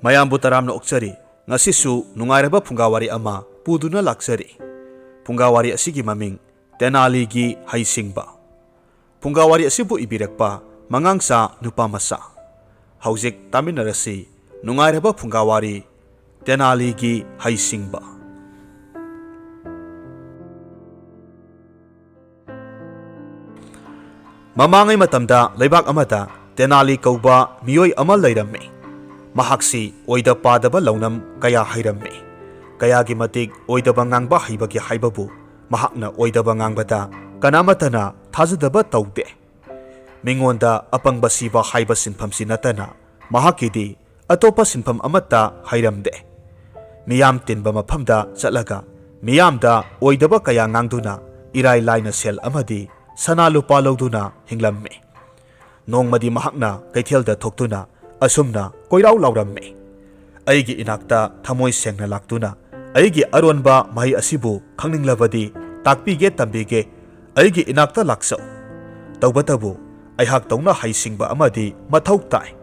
mayambu taramna okchari ngasisu nungairaba phunga wari ama puduna laksari. Phunga wari asigi maming Tenaligi HEISINGBA. Phunga wari asibu ibirakpa mangangsa nupa masa. Haujik taminarasi nungairaba phunga wari Tenaligi HEISINGBA. Mamangai matamda leibak amata Tenali kauba miyoi ama leiramme. Mahaksi oida padaba launam kaya hairamme. Kaya gi matik oidaba ngangba haibagi haibabu mahakna oidaba ngangbata kanamatana thajadaba taude. Mingonda apangba siba haiba sinpham sinatana mahakidi atopa sinpham amata hairamde. Miyam tinba maphamda chatlaga miyamda oidaba kaya ngangduna irai laina sel amadi sana lupa loduna hinglamme. Nongmadi mahakna kaithelda thoktuna asumna koirau lauramme. Aigi inakta thamoi sengna laktuna aigi aronba mahi asibu khangninglabadi takpige tambige aigi inakta laksau. Taubatabu aihak tawna HEISINGBA amadi mathau tai.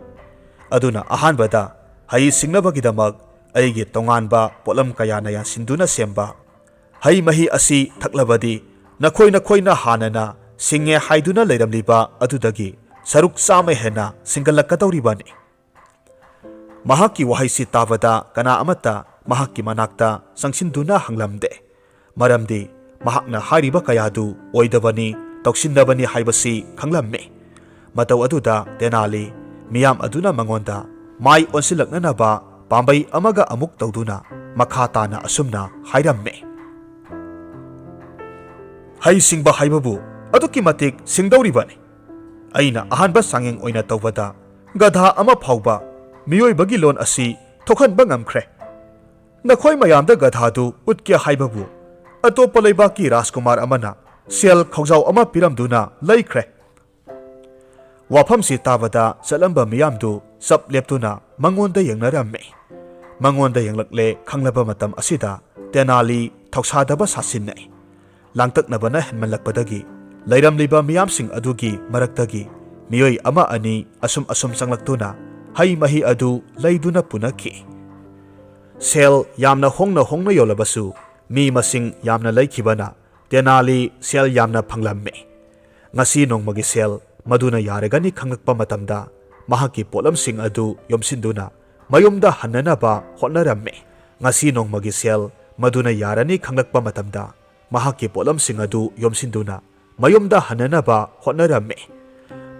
Aduna ahanbada HEISINGNABAGIDAMAG aigi tonganba polam kayana ya sinduna semba. Hai mahi asi thaklabadi nakhoina hanana singe haiduna leiramliba adudagi saruk sama hena singalakadawribani. Mahaki wahaisi tabada kana amata mahaki manakta sangsinduna hanglamde. Maramdi mahakna hariba kayadu oidabani tauksindabani haibasi khanglamme. Mataw aduda Tenali miyam aduna mangonda mai onsilaknanaba pambai amaga amuk tawduna makhatana asumna hairamme. HEISINGBA haibabu aduki matik singdawribani. Aina ahanba sangeng oina tawbada gadha ama phawba miyoi bagi lon asi thokhanba ngamkhre. Nakhoi mayamda gadhadu utke haibabu atopa leibaki Rajkumar amana sel khawjau ama piramduna laikhre. Wafamsi tabada chalamba miyamdu sap leptuna mangonda yengnaramme. Mangonda yenglakle khanglaba matam asida Tenali thawsadaba sasinai. Langtaknabana henmanlakpadagi leiramliba miyamsing adugi maraktagi miyoi ama ani asum sanglaktuna hai mahi adu leiduna punaki. Sel yamna hongna yolabasu mi masing yamna laikibana Tenali sel yamna phanglamme. Ngasi nongmagi sel maduna yaregani khanglakpa matamda mahaki polamsing adu yomsinduna mayumda hannanaba hotnaramme. Ngasi nongmagi sel maduna yarani khanglakpa matamda mahaki polamsing adu yomsinduna mayumda hannanaba hotnaramme.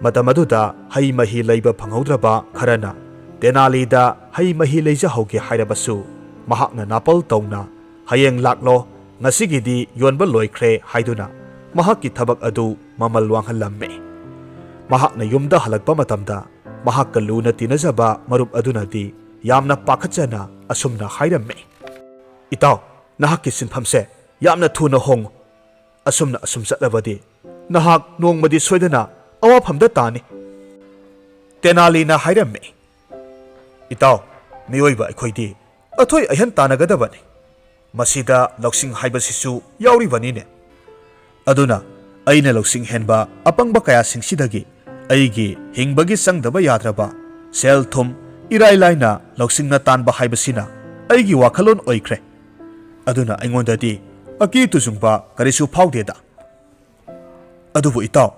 Matamaduda hai mahi leiba phangaudraba kharana Tenalida hai mahi leija hauge hairabasu mahakna napal tawna hayeng laklo ngasigidi yonba loikhre haiduna mahakki thabak adu mamal wanghallamme. Mahakna yumda halakpa matamda mahakka luna tinajaba marup adunadi yamna pakhatjana asumna hairamme. Itaw nahakki sinphamse yamna thuna hong asumna asum chatlabadi nahak nongmadi soidana awafamda tani. Tenalina hairamme. Itaw miyoiba aikhoidi athoi ahan tanagadabani. Masida loksing haibasisu yauribanine. Aduna aina loksing henba apangba kaya singsidagi aigi hingbagi sangdaba yadraba sel thum irai laina loksingna tanba haibasina aigi wakhalon oikhre. Aduna aingondadi aki tujungba karisu phawdeda. Adubu itaw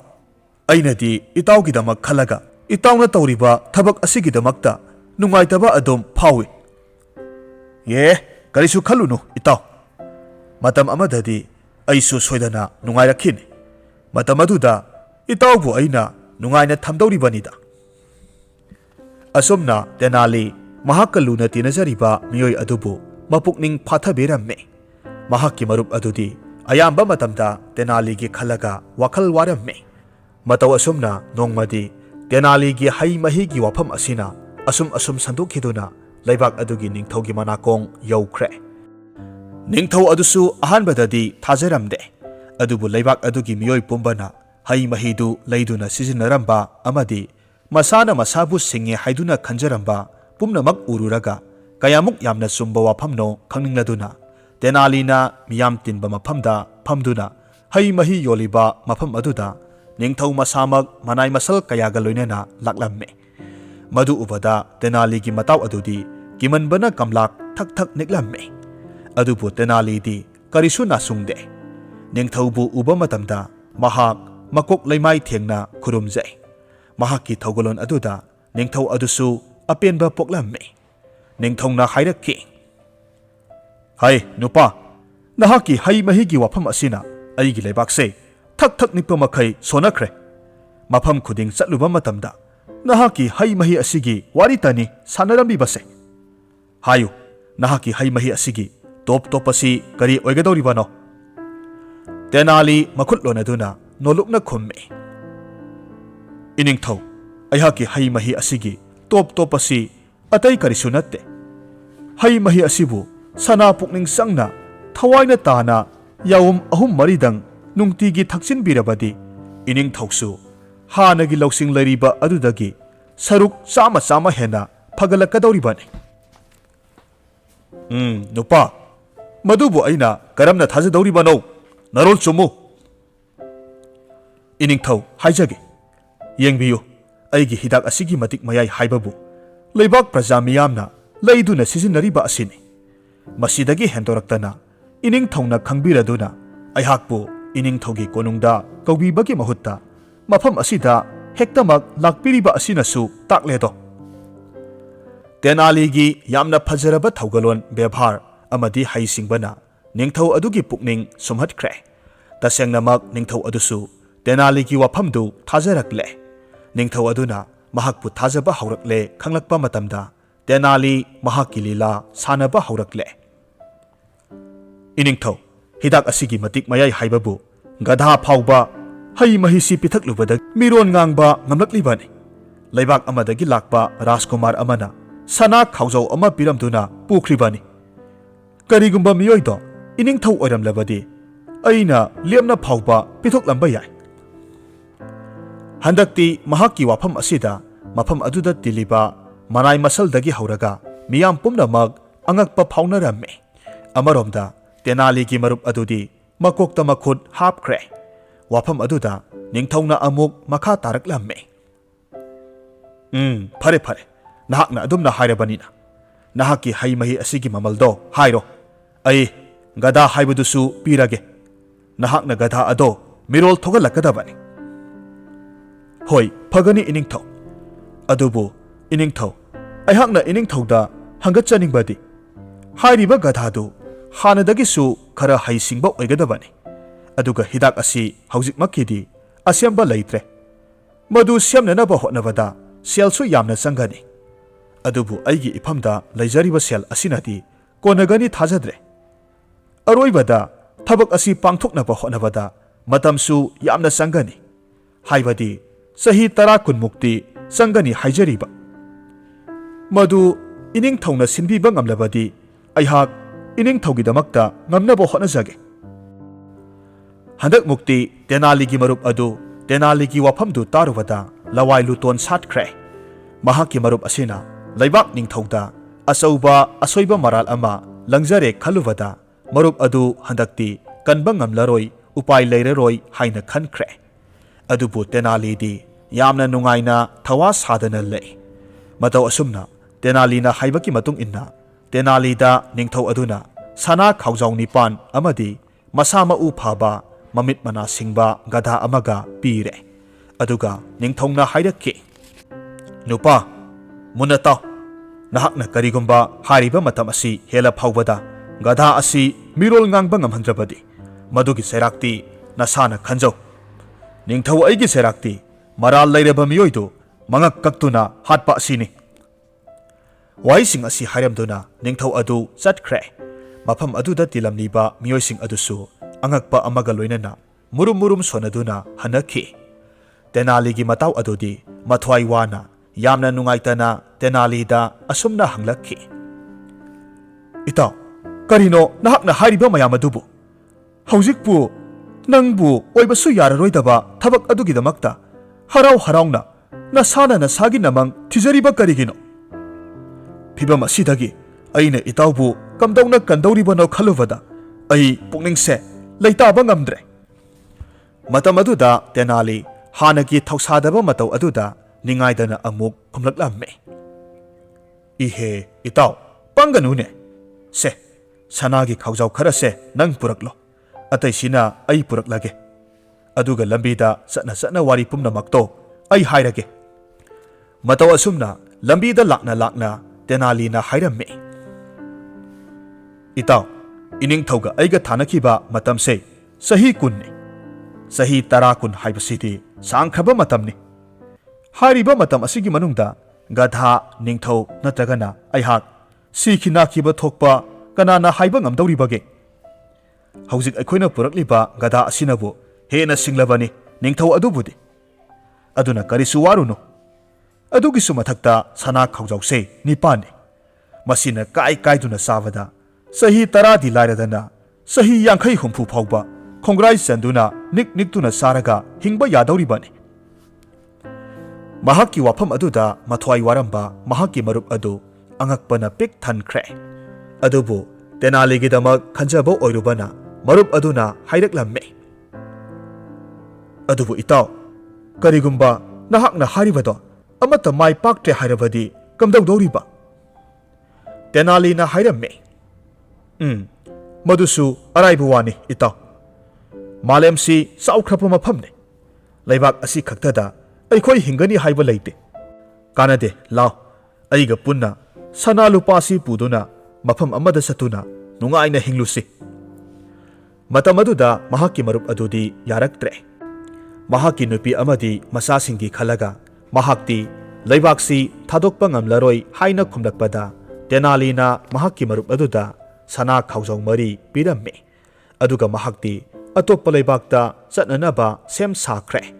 ainadi itawgidamak khalaga itawna tawriba thabak asigidamakta nungaitaba adom phawi. Ye karisu khalunu itaw. Matam amadadi aisu soidana nungairakhin. Matam aduda itawbu aina nungaina thamdawribanida. Asumna Tenali mahakka luna tinajariba miyoi adubu mapukning phathaberamme. Mahakki marup adudi ayamba matamda Tenaligi khalaga wakhal waramme. Mataw asumna nongmadi Tenaligi hai mahigi wafam asina asum sandukhiduna leibak adugi ningthaugi manakong yaukhre. Ningthau adusu ahanbadadi thajaramde. Adubu leibak adugi miyoi pumbana hai mahidu leiduna sizinaramba amadi masana masabu singe haiduna khanjaramba pumnamak ururaga kayamuk yamna sumba wafamno khangningladuna Tenalina miyam tinba maphamda phamduna hai mahi yoliba mafam aduda ningthau masamak manai masal kayaga loinena laklamme. Madu ubada Tenaligi mataw adudi ꯀꯤꯃꯟꯕꯅ ꯀꯝꯂꯥꯛ ꯊꯛ ꯊꯛ ꯅꯤꯛꯂꯝꯃꯤ ꯑꯗꯨꯕꯨ ꯇꯦꯅꯥꯂꯤꯗꯤ ꯀꯔꯤꯁꯨ ꯅꯥꯁꯨꯡꯗꯦ ꯅꯤꯡꯊꯧꯕꯨ ꯎꯕ ꯃꯇꯝꯗ ꯃꯍꯥꯛ ꯃꯀꯣꯛ ꯂꯩꯃꯥꯏ ꯊꯦꯡꯅ ꯈꯨꯔꯨꯝꯖꯩ ꯃꯍꯥꯛꯀꯤ ꯊꯧꯒꯜꯂꯣꯟ ꯑꯗꯨꯗ ꯅꯤꯡꯊꯧ ꯑꯗꯨꯁꯨ ꯑꯄꯦꯟꯕ ꯄꯣꯛꯂꯝꯃꯤ ꯅꯤꯡꯊꯧꯅ ꯍꯥꯏꯔꯛꯈꯤ ꯍꯩ ꯅꯨꯄꯥ ꯅꯍꯥꯛꯀꯤ ꯍꯩ ꯃꯍꯤꯒꯤ ꯋꯥꯐꯝ ꯑꯁꯤꯅ ꯑꯩꯒꯤ ꯂꯩꯕꯥꯛꯁꯦ ꯊꯛ ꯊꯛ ꯅꯤꯛꯄ ꯃꯈꯩ ꯁꯣꯟꯅꯈ꯭ꯔꯦ ꯃꯐꯝ ꯈꯨꯗꯤꯡ ꯆꯠꯂꯨꯕ ꯃꯇꯝꯗ ꯅꯍꯥꯛꯀꯤ ꯍꯩ ꯃꯍꯤ ꯑꯁꯤꯒꯤ ꯋꯥꯔꯤꯇꯅꯤ ꯁꯥꯟꯅꯔꯝꯕꯤꯕꯁꯦ ꯍꯥꯏꯌꯨ ꯅꯍꯥꯛꯀꯤ ꯍꯩ ꯃꯍꯤ ꯑꯁꯤꯒꯤ ꯇꯣꯞ ꯇꯣꯞꯄꯁꯤ ꯀꯔꯤ ꯑꯣꯏꯒꯗꯧꯔꯤꯕꯅꯣ ꯇꯦꯅꯥꯂꯤ ꯃꯈꯨꯠ ꯂꯣꯟꯅꯗꯨꯅ ꯅꯣꯂꯨꯛꯅ ꯈꯨꯝꯃꯤ ꯏꯅꯤꯡꯊꯧ ꯑꯩꯍꯥꯛꯀꯤ ꯍꯩ ꯃꯍꯤ ꯑꯁꯤꯒꯤ ꯇꯣꯞ ꯇꯣꯞꯄꯁꯤ ꯑꯇꯩ ꯀꯔꯤꯁꯨ ꯅꯠꯇꯦ ꯍꯩ ꯃꯍꯤ ꯑꯁꯤꯕꯨ ꯁꯅꯥ ꯄꯨꯛꯅꯤꯡ ꯆꯪꯅ ꯊꯋꯥꯏꯅ ꯇꯥꯅ ꯌꯥꯋꯨꯝ 3-4ꯗꯪ ꯅꯨꯡꯇꯤꯒꯤ ꯊꯛꯆꯤꯟꯕꯤꯔꯕꯗꯤ ꯏꯅꯤꯡꯊꯧꯁꯨ ꯍꯥꯟꯅꯒꯤ ꯂꯧꯁꯤꯡ ꯂꯩꯔꯤꯕ ꯑꯗꯨꯗꯒꯤ ꯁꯔꯨꯛ 100 ꯍꯦꯟꯅ ꯐꯒꯠꯂꯛꯀꯗꯧꯔꯤꯕꯅꯤ ꯅꯨꯄꯥ ꯃꯗꯨꯕꯨ ꯑꯩꯅ ꯀꯔꯝꯅ ꯊꯥꯖꯗꯧꯔꯤꯕꯅꯣ ꯅꯔꯣꯜ ꯆꯨꯝꯃꯨ ꯏꯅꯤꯡꯊꯧ ꯍꯥꯏꯖꯒꯦ ꯌꯦꯡꯕꯤꯌꯨ ꯑꯩꯒꯤ ꯍꯤꯗꯥꯛ ꯑꯁꯤꯒꯤ ꯃꯇꯤꯛ ꯃꯌꯥꯏ ꯍꯥꯏꯕꯕꯨ ꯂꯩꯕꯥꯛ ꯄ꯭ꯔꯖꯥ ꯃꯤꯌꯥꯝꯅ ꯂꯩꯗꯨꯅ ꯁꯤꯖꯤꯟꯅꯔꯤꯕ ꯑꯁꯤꯅꯤ ꯃꯁꯤꯗꯒꯤ ꯍꯦꯟꯗꯣꯔꯛꯇꯅ ꯏꯅꯤꯡꯊꯧꯅ ꯈꯪꯕꯤꯔꯗꯨꯅ ꯑꯩꯍꯥꯛꯄꯨ ꯏꯅꯤꯡꯊꯧꯒꯤ ꯀꯣꯅꯨꯡꯗ ꯀꯧꯕꯤꯕꯒꯤ ꯃꯍꯨꯠꯇ ꯃꯐꯝ ꯑꯁꯤꯗ ꯍꯦꯛꯇꯃꯛ ꯂꯥꯛꯄꯤꯔꯤꯕ ꯑꯁꯤꯅꯁꯨ ꯇꯥꯛꯂꯦꯗꯣ ꯇꯦꯅꯥꯂꯤꯒꯤ ꯌꯥꯝꯅ ꯐꯖꯔꯕ ꯊꯧꯒꯜꯂꯣꯟ ꯕꯦꯚꯥꯔ ꯑꯃꯗꯤ ꯍꯩꯁꯤꯡꯕꯅ ꯅꯤꯡꯊꯧ ꯑꯗꯨꯒꯤ ꯄꯨꯛꯅꯤꯡ ꯁꯨꯝꯍꯠꯈ꯭ꯔꯦ ꯇꯁꯦꯡꯅꯃꯛ ꯅꯤꯡꯊꯧ ꯑꯗꯨꯁꯨ ꯇꯦꯅꯥꯂꯤꯒꯤ ꯋꯥꯐꯝꯗꯨ ꯊꯥꯖꯔꯛꯂꯦ ꯅꯤꯡꯊꯧ ꯑꯗꯨꯅ ꯃꯍꯥꯛꯄꯨ ꯊꯥꯖꯕ ꯍꯧꯔꯛꯂꯦ ꯈꯪꯂꯛꯄ ꯃꯇꯝꯗ ꯇꯦꯅꯥꯂꯤ ꯃꯍꯥꯛꯀꯤ ꯂꯤꯂꯥ ꯁꯥꯟꯅꯕ ꯍꯧꯔꯛꯂꯦ ꯏꯅꯤꯡꯊꯧ ꯍꯤꯗꯥꯛ ꯑꯁꯤꯒꯤ ꯃꯇꯤꯛ ꯃꯌꯥꯏ ꯍꯥꯏꯕꯕꯨ ꯒꯙꯥ ꯐꯥꯎꯕ ꯍꯩ ꯃꯍꯤꯁꯤ ꯄꯤꯊꯛꯂꯨꯕꯗ ꯃꯤꯔꯣꯟ ꯉꯥꯡꯕ ꯉꯝꯂꯛꯂꯤꯕꯅꯤ ꯂꯩꯕꯥꯛ ꯑꯃꯗꯒꯤ ꯂꯥꯛꯄ ꯔꯥꯖꯀꯨꯃꯥꯔ ꯑꯃꯅ ꯁꯅꯥ ꯈꯥꯎꯖꯧ ꯑꯃ ꯄꯤꯔꯝꯗꯨꯅ ꯄꯨꯈ꯭ꯔꯤꯕꯅꯤ ꯀꯔꯤꯒꯨꯝꯕ ꯃꯤꯑꯣꯏꯗꯣ ꯏꯅꯤꯡꯊꯧ ꯑꯣꯏꯔꯝꯂꯕꯗꯤ ꯑꯩꯅ ꯂꯦꯝꯅ ꯐꯥꯎꯕ ꯄꯤꯊꯣꯛꯂꯝꯕ ꯌꯥꯏ ꯍꯟꯗꯛꯇꯤ ꯃꯍꯥꯛꯀꯤ ꯋꯥꯐꯝ ꯑꯁꯤꯗ ꯃꯐꯝ ꯑꯗꯨꯗ ꯇꯤꯜꯂꯤꯕ ꯃꯅꯥꯏ ꯃꯁꯜꯗꯒꯤ ꯍꯧꯔꯒ ꯃꯤꯌꯥꯝ ꯄꯨꯝꯅꯃꯛ ꯑꯉꯛꯄ ꯐꯥꯎꯅꯔꯝꯃꯤ ꯑꯃꯔꯣꯝꯗ ꯇꯦꯅꯥꯂꯤꯒꯤ ꯃꯔꯨꯞ ꯑꯗꯨꯗꯤ ꯃꯀꯣꯛꯇ ꯃꯈꯨꯠ ꯍꯥꯞꯈ꯭ꯔꯦ ꯋꯥꯐꯝ ꯑꯗꯨꯗ ꯅꯤꯡꯊꯧꯅ ꯑꯃꯨꯛ ꯃꯈꯥ ꯇꯥꯔꯛꯂꯝꯃꯤ ꯐꯔꯦ ꯐꯔꯦ ꯅꯍꯥꯛꯅ ꯑꯗꯨꯝꯅ ꯍꯥꯏꯔꯕꯅꯤꯅ ꯅꯍꯥꯛꯀꯤ ꯍꯩ ꯃꯍꯤ ꯑꯁꯤꯒꯤ ꯃꯃꯜꯗꯣ ꯍꯥꯏꯔꯣ ꯑꯩ ꯒꯙꯥ ꯍꯥꯏꯕꯗꯨꯁꯨ ꯄꯤꯔꯒꯦ ꯅꯍꯥꯛꯅ ꯒꯙꯥ ꯑꯗꯣ ꯃꯤꯔꯣꯜ ꯊꯣꯛꯍꯜꯂꯛꯀꯗꯕꯅꯤ ꯍꯣꯏ ꯐꯒꯅꯤ ꯏꯅꯤꯡꯊꯧ ꯑꯗꯨꯕꯨ ꯏꯅꯤꯡꯊꯧ ꯑꯩꯍꯥꯛꯅ ꯏꯅꯤꯡꯊꯧꯗ ꯍꯪꯒꯠꯆꯅꯤꯡꯕꯗꯤ ꯍꯥꯏꯔꯤꯕ ꯒꯙꯥꯗꯨ ꯍꯥꯟꯅꯗꯒꯤꯁꯨ ꯈꯔ ꯍꯩꯁꯤꯡꯕ ꯑꯣꯏꯒꯗꯕꯅꯤ ꯑꯗꯨꯒ ꯍꯤꯗꯥꯛ ꯑꯁꯤ ꯍꯧꯖꯤꯛꯃꯛꯀꯤꯗꯤ ꯑꯁꯦꯝꯕ ꯂꯩꯇ꯭ꯔꯦ ꯃꯗꯨ ꯁꯦꯝꯅꯅꯕ ꯍꯣꯠꯅꯕꯗ ꯁꯦꯜꯁꯨ ꯌꯥꯝꯅ ꯆꯪꯒꯅꯤ ꯑꯗꯨꯕꯨ ꯑꯩꯒꯤ ꯏꯐꯝꯗ ꯂꯩꯖꯔꯤꯕ ꯁꯦꯜ ꯑꯁꯤꯅꯗꯤ ꯀꯣꯟꯅꯒꯅꯤ ꯊꯥꯖꯗ꯭ꯔꯦ ꯑꯔꯣꯏꯕꯗ ꯊꯕꯛ ꯑꯁꯤ ꯄꯥꯡꯊꯣꯛꯅꯕ ꯍꯣꯠꯅꯕꯗ ꯃꯇꯝꯁꯨ ꯌꯥꯝꯅ ꯆꯪꯒꯅꯤ ꯍꯥꯏꯕꯗꯤ ꯆꯍꯤ 10-20ꯃꯨꯛꯇꯤ ꯆꯪꯒꯅꯤ ꯍꯥꯏꯖꯔꯤꯕ ꯃꯗꯨ ꯏꯅꯤꯡꯊꯧꯅ ꯁꯤꯟꯕꯤꯕ ꯉꯝꯂꯕꯗꯤ ꯑꯩꯍꯥꯛ ꯏꯅꯤꯡꯊꯧꯒꯤꯗꯃꯛꯇ ꯉꯝꯅꯕ ꯍꯣꯠꯅꯖꯒꯦ ꯍꯟꯗꯛꯃꯨꯛꯇꯤ ꯇꯦꯅꯥꯂꯤꯒꯤ ꯃꯔꯨꯞ ꯑꯗꯨ ꯇꯦꯅꯥꯂꯤꯒꯤ ꯋꯥꯐꯝꯗꯨ ꯇꯥꯔꯨꯕꯗ ꯂꯋꯥꯏ ꯂꯨꯇꯣꯟ ꯁꯥꯠꯈ꯭ꯔꯦ ꯃꯍꯥꯛꯀꯤ ꯃꯔꯨꯞ ꯑꯁꯤꯅ ꯂꯩꯕꯥꯛ ꯅꯤꯡꯊꯧꯗ ꯑꯆꯧꯕ ꯑꯁꯣꯏꯕ ꯃꯔꯥꯜ ꯑꯃ ꯂꯪꯖꯔꯦ ꯈꯜꯂꯨꯕꯗ ꯃꯔꯨꯞ ꯑꯗꯨ ꯍꯟꯗꯛꯇꯤ ꯀꯟꯕ ꯉꯝꯂꯔꯣꯏ ꯎꯄꯥꯏ ꯂꯩꯔꯔꯣꯏ ꯍꯥꯏꯅ ꯈꯟꯈ꯭ꯔꯦ ꯑꯗꯨꯕꯨ ꯇꯦꯅꯥꯂꯤꯗꯤ ꯌꯥꯝꯅ ꯅꯨꯡꯉꯥꯏꯅ ꯊꯋꯥ ꯁꯥꯗꯅ ꯂꯩ ꯃꯇꯧ ꯑꯁꯨꯝꯅ ꯇꯦꯅꯥꯂꯤꯅ ꯍꯥꯏꯕꯒꯤ ꯃꯇꯨꯡ ꯏꯟꯅ ꯇꯦꯅꯥꯂꯤꯗ ꯅꯤꯡꯊꯧ ꯑꯗꯨꯅ ꯁꯅꯥ ꯈꯥꯎꯖꯥꯎ 9 ꯑꯃꯗꯤ ꯃꯁꯥ ꯃꯎ ꯐꯕ ꯃꯃꯤꯠ ꯃꯅꯥ ꯁꯤꯡꯕ ꯒꯙꯥ ꯑꯃꯒ ꯄꯤꯔꯦ ꯑꯗꯨꯒ ꯅꯤꯡꯊꯧꯅ ꯍꯥꯏꯔꯛꯈꯤ ꯅꯨꯄꯥ ꯃꯨꯟꯅ ꯇꯥꯎ ꯅꯍꯥꯛꯅ ꯀꯔꯤꯒꯨꯝꯕ ꯍꯥꯏꯔꯤꯕ ꯃꯇꯝ ꯑꯁꯤ ꯍꯦꯜꯂ ꯐꯥꯎꯕꯗ ꯒꯙꯥ ꯑꯁꯤ ꯃꯤꯔꯣꯜ ꯉꯥꯡꯕ ꯉꯝꯍꯟꯗ꯭ꯔꯕꯗꯤ ꯃꯗꯨꯒꯤ ꯆꯩꯔꯥꯛꯇꯤ ꯅꯁꯥꯅ ꯈꯟꯖꯧ ꯅꯤꯡꯊꯧ ꯑꯩꯒꯤ ꯆꯩꯔꯥꯛꯇꯤ ꯃꯔꯥꯜ ꯂꯩꯔꯕ ꯃꯤꯑꯣꯏꯗꯨ ꯃꯉꯛ ꯀꯛꯇꯨꯅ ꯍꯥꯠꯄ ꯑꯁꯤꯅꯤ ꯋꯥꯍꯩꯁꯤꯡ ꯑꯁꯤ ꯍꯥꯏꯔꯝꯗꯨꯅ ꯅꯤꯡꯊꯧ ꯑꯗꯨ ꯆꯠꯈ꯭ꯔꯦ ꯃꯐꯝ ꯑꯗꯨꯗ ꯇꯤꯜꯂꯝꯂꯤꯕ ꯃꯤꯑꯣꯏꯁꯤꯡ ꯑꯗꯨꯁꯨ ꯑꯉꯛꯄ ꯑꯃꯒ ꯂꯣꯏꯅꯅ ꯃꯨꯔꯨꯝ ꯃꯨꯔꯨꯝ ꯁꯣꯟꯅꯗꯨꯅ ꯍꯟꯅꯈꯤ ꯇꯦꯅꯥꯂꯤꯒꯤ ꯃꯇꯥꯎ ꯑꯗꯨꯗꯤ ꯃꯊ꯭ꯋꯥꯏ ꯋꯥꯅ ꯌꯥꯝꯅ ꯅꯨꯡꯉꯥꯏꯇꯅ ꯇꯦꯅꯥꯂꯤꯗ ꯑꯁꯨꯝꯅ ꯍꯪꯂꯛꯈꯤ ꯏꯇꯥꯎ ꯀꯔꯤꯅꯣ ꯅꯍꯥꯛꯅ ꯍꯥꯏꯔꯤꯕ ꯃꯌꯥꯝ ꯑꯗꯨꯕꯨ ꯍꯧꯖꯤꯛꯄꯨ ꯅꯪꯕꯨ ꯑꯣꯏꯕꯁꯨ ꯌꯥꯔꯔꯣꯏꯗꯕ ꯊꯕꯛ ꯑꯗꯨꯒꯤꯗꯃꯛꯇ ꯍꯔꯥꯎ ꯍꯔꯥꯎꯅ ꯅꯁꯥꯅ ꯅꯁꯥꯒꯤ ꯅꯃꯪ ꯊꯤꯖꯔꯤꯕ ꯀꯔꯤꯒꯤꯅꯣ ꯐꯤꯕꯝ ꯑꯁꯤꯗꯒꯤ ꯑꯩꯅ ꯏꯇꯥꯎꯕꯨ ꯀꯝꯗꯧꯅ ꯀꯟꯗꯧꯔꯤꯕꯅꯣ ꯈꯜꯂꯨꯕꯗ ꯑꯩ ꯄꯨꯛꯅꯤꯡꯁꯦ ꯂꯩꯇꯥꯕ ꯉꯝꯗ꯭ꯔꯦ ꯃꯇꯝ ꯑꯗꯨꯗ ꯇꯦꯅꯥꯂꯤ ꯍꯥꯟꯅꯒꯤ ꯊꯧꯁꯥꯗꯕ ꯃꯇꯧ ꯑꯗꯨꯗ ꯅꯤꯡꯉꯥꯏꯗꯅ ꯑꯃꯨꯛ ꯈꯨꯝꯂꯛꯂꯝꯃꯤ ꯏꯍꯦ ꯏꯇꯥꯎ Panganune. Se, sanagi khaujau khara se nang puraklo. Atai sina ai puraklage. Aduga lambida satna wari pumna makto ai hairage. Mataw asumna lambida lakna Tenali na hairame. Itaw, ining thauga aiga thanakiba matamse sahi kunni. Sahi tarakun haibasidi sangkhaba matamni. Hairiba matam asigi manungda gadha ningthau natragana aihak sikhinakhiba thokpa kanana haiba ngamdawribage. Haujik aikhoina purakliba gadha asinabu hena singlabani ningthau adubudi. Aduna karisu waruno. Adugisu mathakta sana khaujause nipani. Masina kaiduna savada sahi taradi lairadana sahi yankhai humpu phauba khongrai sanduna niktuna saraga hingba yadawribani. Mahaki wafam aduda mathwai waramba mahaki marup adu angakpana pik thankhre. Adubu Tenaligidamak khanjaba oirubana marup aduna hairaklamme. Adubu itaw karigumba nahakna haribado amata mai paktre hairabadi kamdawdawriba. Tenali na hairamme. Madusu araibu wani itaw. Malemsi saukrapa mafamne. Laibak asi khaktada aikhoi hingani haiba leite. Kanade law aiga punna sana lupasi puduna mafam amada satuna nungaina hinglusi. Matamaduda mahaki marup adudi yaraktre. Mahaki nupi amadi masasingi khalaga mahakti laibaksi thadokpa ngamlaroi haina khumlakpada Tenalina mahaki marup aduda sana khaujau mari piramme. Aduga mahakti atoppa laibakta chatnanaba sem sakhre.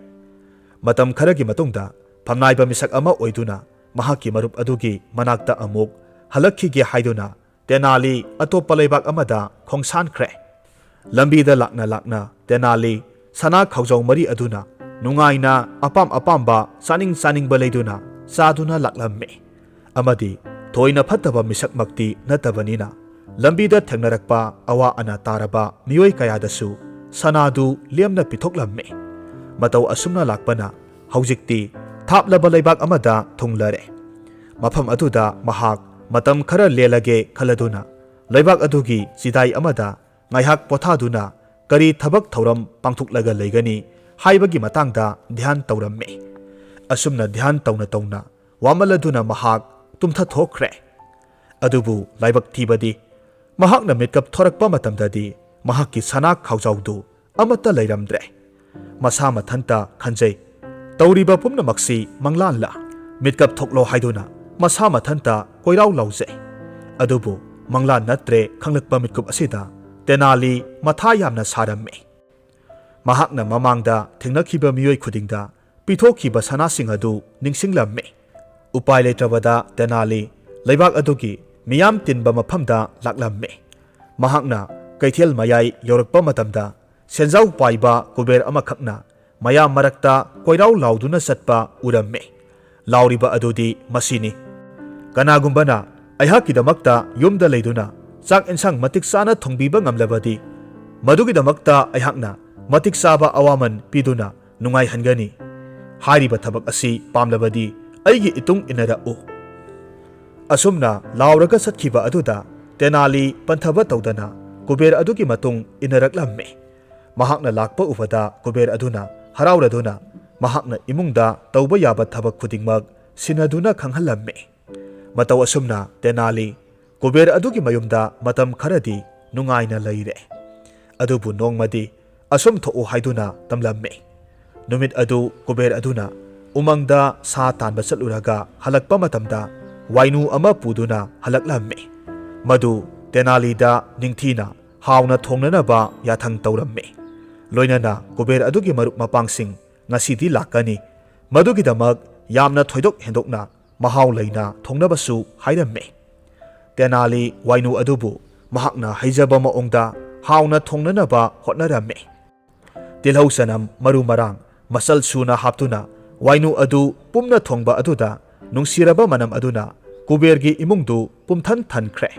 Matam kharagi matungda phamnaiba misak ama oiduna mahaki marup adugi manakta amuk halakhige haiduna Tenali atoppa laibak amada khongsankhre. Lambida lakna Tenali sana khaujau mari aduna nungaina apamba saning baleiduna saduna laklamme. Amadi thoina phattaba misakmakti natabanina lambida thengnarakpa awa ana taraba miyoi kayadasu sanadu lemna pithoklamme. Mataw asumna lakpana haujikti thaplaba laibak amada thunglare. Mafam aduda mahak matam khara lelage khaladuna laibak adugi sidai amada ngaihak pothaduna kari thabak thauram pangthuklaga leigani haibagi matangda dhyan tawramme. Asumna dhyan tawna wamaladuna mahak tumtha thokre. Adubu laibak thibadi mahakna mitkap thorakpa matamdadi mahakki sana khaujaudu amata leiramdre. Masa mathanta khanjai tawriba pumnamaksi manglanla mitkap thoklo haiduna masa mathanta koirau lauje. Adubu manglan natre khanglakpa mitkup asida Tenali matha yamna saramme. Mahakna mamangda thengnakhiba miyoi khudingda pithokhiba sanasing adu ningsinglamme. Upai leitrabada Tenali laibak adugi miyam tinba mafamda laklamme. Mahakna kaithel mayai yorakpa matamda senjau paiba kuber amakhakna mayam marakta koirau lauduna satpa uramme. Lauriba adudi masini. Kanagumbana aihakidamakta yumda leiduna chak ensang matik sana thongbiba ngamlabadi madugidamakta aihakna matik saba awaman piduna nungai hangani. Hairiba thabak asi pamlabadi aigi itung inarau. Asumna lauraga satkhiba aduda Tenali panthaba tawdana kuber adugi matung inaraklamme. Mahakna lakpa ubada kuber aduna harauraduna mahakna imungda tawba yaba thabak khudingmak sinaduna khanghallamme. Mataw asumna Tenali kuber adugi mayumda matam kharadi nungaina leire. Adubu nongmadi asum tho'u haiduna tamlamme. Numit adu kuber aduna umangda sa tanba chatluraga halakpa matamda wainu ama puduna halaklamme. Madu Tenalida ningthina hauna thongnanaba yathang tawramme. Loinana kuber adugi marup mapangsing ngasidi lakani madugidamak yamna thoidok hendokna mahaw leina thongnabasu hairamme. Tenali wainu adubu mahakna haijaba maongda hauna thongnanaba hotnaramme. Tilhau sanam maru marang masal suna haptuna wainu adu pumna thongba aduda nungsiraba manam aduna kubergi imungdu pumthan thankre.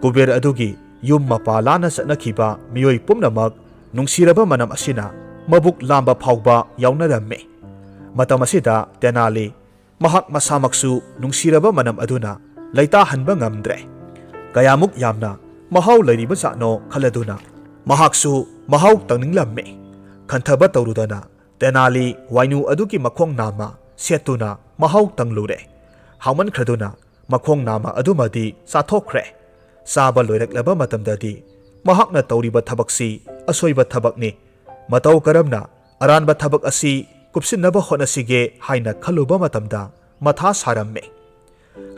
Kuber adugi yum mapa lana satnakhiba miyoi pumnamak nungsiraba manam asina mabuk lamba phauba yaunaramme. Matam asida Tenali mahak masamaksu nungsiraba manam aduna laita hanba ngamdre. ꯀꯌꯥꯃꯨꯛ ꯌꯥꯝꯅ ꯃꯍꯥꯎ ꯂꯩꯔꯤꯕ ꯖꯥꯠꯅꯣ ꯈꯜꯂꯗꯨꯅ ꯃꯍꯥꯛꯁꯨ ꯃꯍꯥꯎ ꯇꯪꯅꯤꯡꯂꯝꯃꯤ꯫ ꯈꯟꯊꯕ ꯇꯧꯔꯨꯗꯅ ꯇꯦꯅꯥꯂꯤ ꯋꯥꯏꯅꯨ ꯑꯗꯨꯒꯤ ꯃꯈꯣꯡ ꯅꯥꯝꯃ ꯁꯦꯠꯇꯨꯅ ꯃꯍꯥꯎ ꯇꯪꯂꯨꯔꯦ꯫ ꯍꯥꯎꯃꯟꯈ꯭ꯔꯗꯨꯅ ꯃꯈꯣꯡ ꯅꯥꯝꯃ ꯑꯗꯨꯃꯗꯤ ꯆꯥꯊꯣꯛꯈ꯭ꯔꯦ꯫ ꯆꯥꯕ ꯂꯣꯏꯔꯛꯂꯕ ꯃꯇꯝꯗꯗꯤ ꯃꯍꯥꯛꯅ ꯇꯧꯔꯤꯕ ꯊꯕꯛꯁꯤ ꯑꯁꯣꯏꯕ ꯊꯕꯛꯅꯤ, ꯃꯇꯧ ꯀꯔꯝꯅ ꯑꯔꯥꯟꯕ ꯊꯕꯛ ꯑꯁꯤ ꯀꯨꯞꯁꯤꯟꯅꯕ ꯍꯣꯠꯅꯁꯤꯒꯦ ꯍꯥꯏꯅ ꯈꯜꯂꯨꯕ ꯃꯇꯝꯗ ꯃꯊꯥ ꯁꯥꯔꯝꯃꯤ꯫